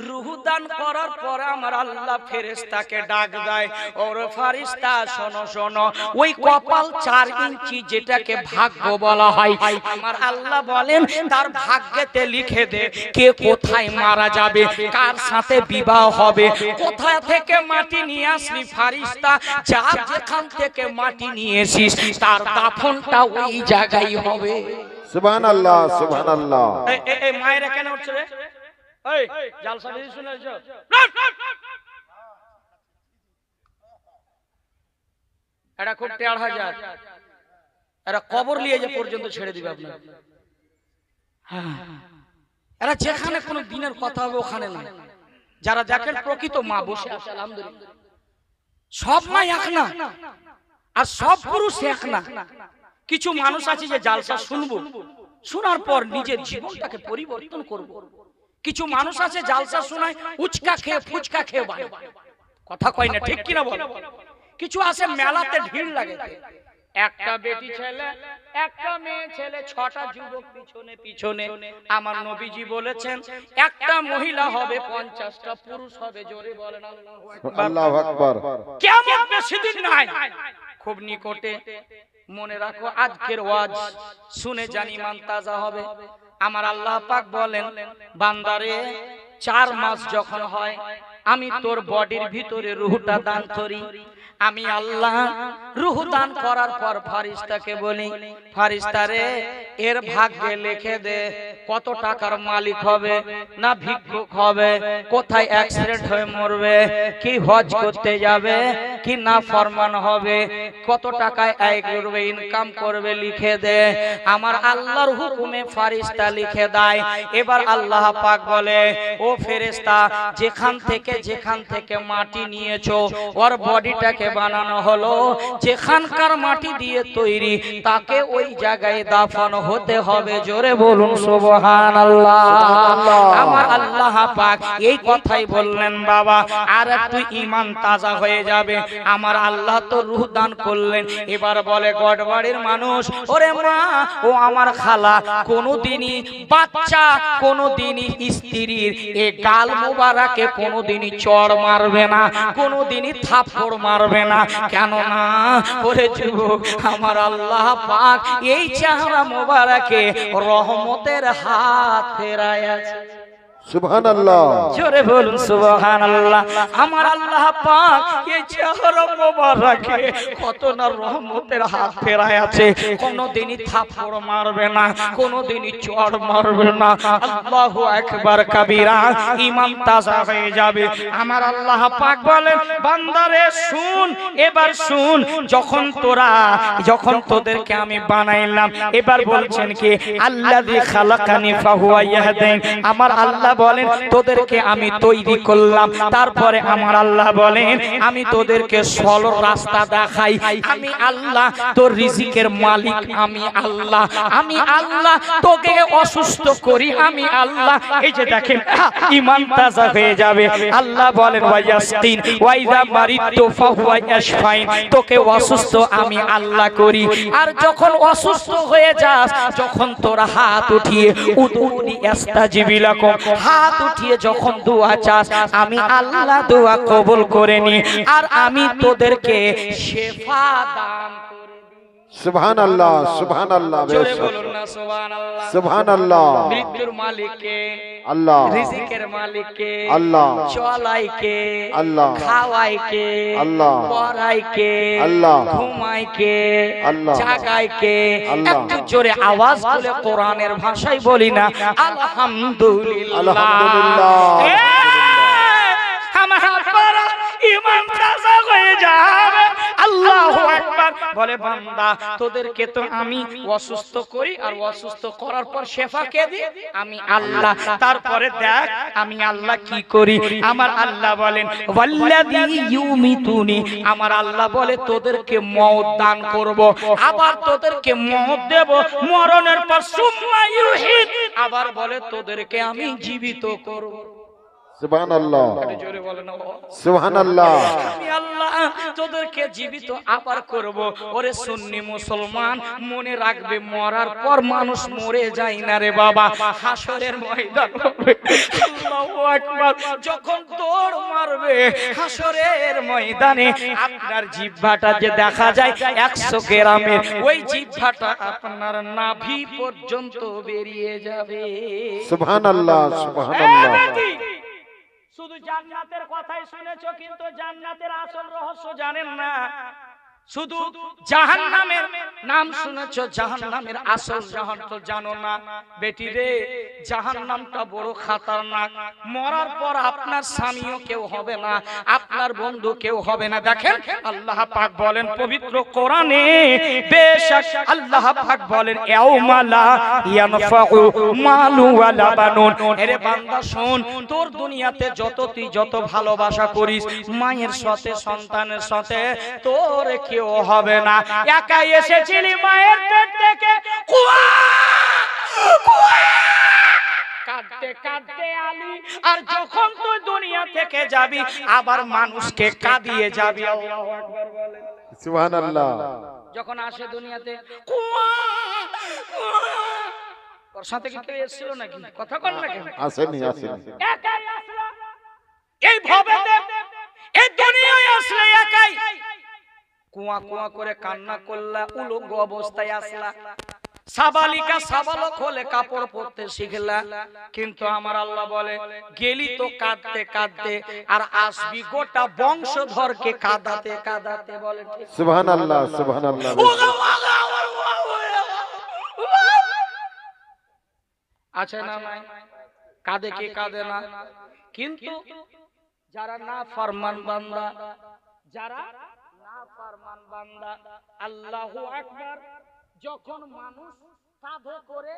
Speaker 1: রূহ দান করার পর আমার আল্লাহ ফেরেশতাকে ডাক দেয়, ওরে ফেরেশতা শোনো শোনো, ওই কপাল 4 ইঞ্চি যেটাকে ভাগ্য বলা হয়, আমার আল্লাহ বলেন তার ভাগ্যেতে লিখে দে কে কোথায় মারা যাবে, কার সাথে বিবাহ হবে, কোথা থেকে মাটি নিয়ে আসলি। ফেরেশতা যা যেখান থেকে মাটি নিয়ে এসিস তার দাফনটা ওই জায়গায় হবে।
Speaker 2: সুবহানাল্লাহ, সুবহানাল্লাহ।
Speaker 1: এই মায়েরা কেন উঠছে রে? এই জালসা বেশি শুনেছো? এটা খুব টেড়া হাজার, এরা কবর নিয়ে যে পর্যন্ত ছেড়ে দিবে আপনার। এরা যেখানে কোনো দিনের কথা হবে ওখানে না। যারা দেখেন প্রকৃত মা বসে আছে আলহামদুলিল্লাহ, সব মা এক না আর সব পুরুষ এক না। কিছু মানুষ আছে যে জালসা শুনবো, শোনার পর নিজের জীবনটাকে পরিবর্তন করব। কিছু মানুষ আছে জালসা শোনায় উচকা খেয়ে ফুচকা খেয়ে বাড়ে, কথা কয় না, ঠিক কিনা বল। কিছু আছে মেলাতে ভিড় লাগে, একটা বেটি ছেলে একটা মেয়ে ছেলে 6টা যুবক পিছনে পিছনে। আমার নবীজি বলেছেন একটা মহিলা হবে 50টা পুরুষ হবে। জোরে বলেন
Speaker 2: আল্লাহু আকবার।
Speaker 1: কিয়ামত বেশি দিন নাই, খুব নিকটে। মনে রাখো আজকের ওয়াজ শুনে জানি মান তাজা হবে। আমার আল্লাহ পাক বলেন বান্দারে 4 মাস যখন হয় আমি তোর বডির ভিতরে রূহটা দান করি। আমি আল্লাহ রূহ দান করার পর ফেরেশতাকে বলি, ফেরেশতা রে এর ভাগ্যে লিখে দে কত টাকার মালিক হবে, না ভিক্ষুক হবে, কোথায় অ্যাক্সিডেন্ট হয়ে মরবে, কি হজ করতে যাবে, কি না ফরমান হবে, কত টাকায় আয় করবে, ইনকাম করবে, লিখে দে। আমার আল্লাহর হুকুমে ফেরেশতা লিখে দেয়। এবার আল্লাহ পাক বলে ও ফেরেশতা যেখান থেকে মাটি নিয়েছো ওর বডিটাকে বানানো হলো, যেখানকার মাটি দিয়ে তৈরি তাকে ওই জায়গায় দাফন হতে হবে। জোরে বলুন সুবহানাল্লাহ। আমার আল্লাহ পাক এই কথাই বললেন বাবা, আর একটু ঈমান তাজা হয়ে যাবে। আমার আল্লাহ তো রূহ দান করলেন। এবার বলে গড়বাড়ির মানুষ, ওরে মা ও আমার খালা, কোনোদিনই বাচ্চা কোনোদিনই স্ত্রীর এই গাল মোবারকে কোনোদিনই চড় মারবে না, কোনোদিনই থাপ্পড় মারবে না। কেন না? ওরে যুবক আমার আল্লাহ পাক এই চেহারা মোবারকে রহমতের হাত ফেরায় আছে।
Speaker 2: সুবহানাল্লাহ,
Speaker 1: জোরে বলুন সুবহানাল্লাহ। আমার আল্লাহ পাক এই চেহারা মোবারকে কত না রহমতের হাত ফেরায় আছে। কোনোদিনই থাপ্পড় মারবে না, কোনোদিনই চড় মারবে না। আল্লাহু আকবার কাবীরা, ঈমান তাজা হয়ে যাবে। আমার আল্লাহ পাক বলেন বান্দারে শুন, এবার শুন, যখন তোদেরকে আমি বানাইলাম, এবার বলছেন কি আল্লাযী খালাকানি ফাহুয়া ইয়াহদিন। আমার আল্লাহ বলেন তোদেরকে আমি তৈরি করলাম, তারপরে আমার আল্লাহ বলেন আমি তোদেরকে সরল রাস্তা দেখাই। আমি আল্লাহ তোর রিজিকের মালিক, আমি আল্লাহ। আমি আল্লাহ তোকে অসুস্থ করি, আমি আল্লাহ। এই যে দেখেন ঈমান তাজা হয়ে যাবে। আল্লাহ বলেন ওয়ায়াসকিন ওয়াইযা মারিতু ফাহুয়া ইয়াশফাইন। তোকে অসুস্থ আমি আল্লাহ করি। আর যখন অসুস্থ হয়ে যাস, যখন তোর হাত উঠিয়ে উদুনি ইস্তাজিবি লাকুম, হাত উঠিয়ে যখন দোয়া চাস, আমি আল্লাহ দোয়া কবুল করে নি, আর আমি তোদেরকে শিফা দান করে দিই।
Speaker 2: সুবহানাল্লাহ, সুবহানাল্লাহ,
Speaker 1: জোরে বলুন না সুবহানাল্লাহ।
Speaker 2: সুবহানাল্লাহ।
Speaker 1: মৃত্যুর মালিক কে?
Speaker 2: আল্লাহ।
Speaker 1: রিজিকের মালিক কে?
Speaker 2: আল্লাহ।
Speaker 1: চলাই কে?
Speaker 2: আল্লাহ।
Speaker 1: খাওয়াই কে?
Speaker 2: আল্লাহ।
Speaker 1: পড়াই কে?
Speaker 2: আল্লাহ।
Speaker 1: ঘুমাই কে?
Speaker 2: আল্লাহ।
Speaker 1: জাগাই কে?
Speaker 2: আল্লাহ।
Speaker 1: একটু জোরে আওয়াজ করে কোরআনের ভাষায় বলি না আলহামদুলিল্লাহ।
Speaker 2: আলহামদুলিল্লাহ।
Speaker 1: হয়ে যাবে। আল্লাহু আকবার। বলে বান্দা তোদেরকে তো আমি অসুস্থ করি, আর অসুস্থ করার পর শেফা কে দিই? আমি আল্লাহ। তারপরে দেখ আমি আল্লাহ কি করি। আমার আল্লাহ বলেন ওয়াল্লাযী ইউমিতুনি, আমার আল্লাহ বলে তোদেরকে মওত দান করব, আবার তোদেরকে মওত দেব, মরণের পর সুম্মা ইউহিদ, আবার বলে তোদেরকে আমি জীবিত করব।
Speaker 2: সুবহানাল্লাহ,
Speaker 1: একটু জোরে বলেন
Speaker 2: সুবহানাল্লাহ।
Speaker 1: আমি আল্লাহ তোদেরকে জীবিত আবার করব। ওরে সুন্নি মুসলমান, মনে রাখবে মরার পর মানুষ মরে যায় না রে বাবা, হাসরের ময়দান হবে। আল্লাহু আকবার। যখন দৌড় মারবে হাসরের ময়দানে, আপনার জিহ্বাটা যে দেখা যায় 100 গ্রামের, ওই জিহ্বাটা আপনার নাভি পর্যন্ত বেরিয়ে যাবে।
Speaker 2: সুবহানাল্লাহ, সুবহানাল্লাহ।
Speaker 1: শুধু জান্নাতের কথাই শুনেছো, কিন্তু জান্নাতের আসল রহস্য জানেন না। শুধু জাহান্নামের নাম শুনেছো, জাহান্নামের আসল রহস্য জানো না। বেটি রে, জাহান্নামটা বড় খতরনাক। মরার পর আপনার স্বামীও কেউ হবে না, আপনার বন্ধু কেউ হবে না। দেখেন আল্লাহ পাক বলেন পবিত্র কোরআনে, বেশক আল্লাহ পাক বলেন ইয়াউমা লা ইয়ানফাউ মালু ওয়ালা বানুন। আরে বান্দা শোন, তোর দুনিয়াতে যত ভালোবাসা করিস মায়ের সাথে, সন্তানের সাথে, তোর কেউ হবে না। একাই এসেছিলি মায়ের পেট থেকে, কাঁদতে কাঁদতে আলি, আর যখন তুই দুনিয়া থেকে যাবি আবার মানুষকে কাঁদিয়ে যাবি। আল্লাহু আকবার বলেন।
Speaker 2: সুবহানাল্লাহ।
Speaker 1: যখন আসে দুনিয়াতে ওর সাথে কি কেউ এসেছিল নাকি? কথা কর না কেন?
Speaker 2: আসেনি, আসেনি।
Speaker 1: একাই আসলো এই ভবেতে, এই দুনিয়ায় আসলে একাই। কুয়া কুয়া করে কান্না করলা, উলঙ্গ অবস্থায় আসলা। সাবালিকা সাবালক হলে কাপড় পরতে শিখলা, কিন্তু আমার আল্লাহ বলে গেলি তো কাঁদতে কাঁদতে, আর আসবি গোটা বংশধরকে কাঁদাতে কাঁদাতে। বলে
Speaker 2: সুবহানাল্লাহ, সুবহানাল্লাহ।
Speaker 1: আছে না নাই? কাঁদে কে কাঁদে না? কিন্তু যারা না ফরমান বান্দা, যারা না ফরমান বান্দা, আল্লাহু আকবার, যখন মানুষ কাঁধে করে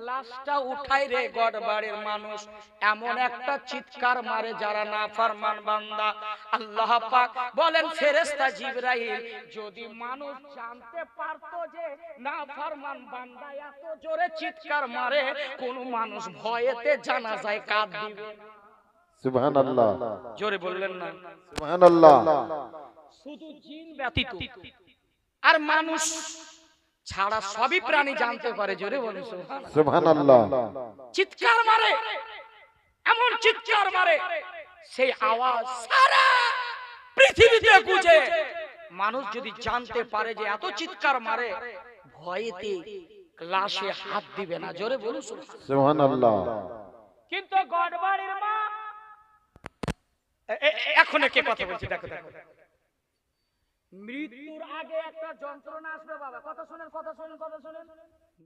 Speaker 1: লাশটা উঠায় রে গড়বাড়ির মানুষ, এমন একটা চিৎকার মারে যারা না ফরমান বান্দা। আল্লাহ পাক বলেন ফেরেশতা জিবরাইল, যদি মানুষ জানতে পারতো যে না ফরমান বান্দা এত জোরে চিৎকার মারে, কোন মানুষ ভয়েতে জানাজায় কাঁদ দিবে।
Speaker 2: সুবহানাল্লাহ,
Speaker 1: জোরে বললেন না?
Speaker 2: সুবহানাল্লাহ।
Speaker 1: শুধু জিন ব্যতীত আর মানুষ ছাড়া সবই প্রাণী জানতে পারে। জোরে বলুন
Speaker 2: সুবহানাল্লাহ।
Speaker 1: চিৎকার মারে, এমন চিৎকার মারে, সেই আওয়াজ সারা পৃথিবীতে গুঁজে। মানুষ যদি জানতে পারে যে এত চিৎকার মারে, ভয়েতে লাশে হাত দিবে না। জোরে বলুন
Speaker 2: সুবহানাল্লাহ।
Speaker 1: কিন্তু গড়বাড়ির মা, এখন কে কথা বলছি দেখো দেখো, মৃত্যুর আগে একটা যন্ত্রণা আসবে বাবা। কথা শুনেন, কথা শুনেন, কথা শুনেন।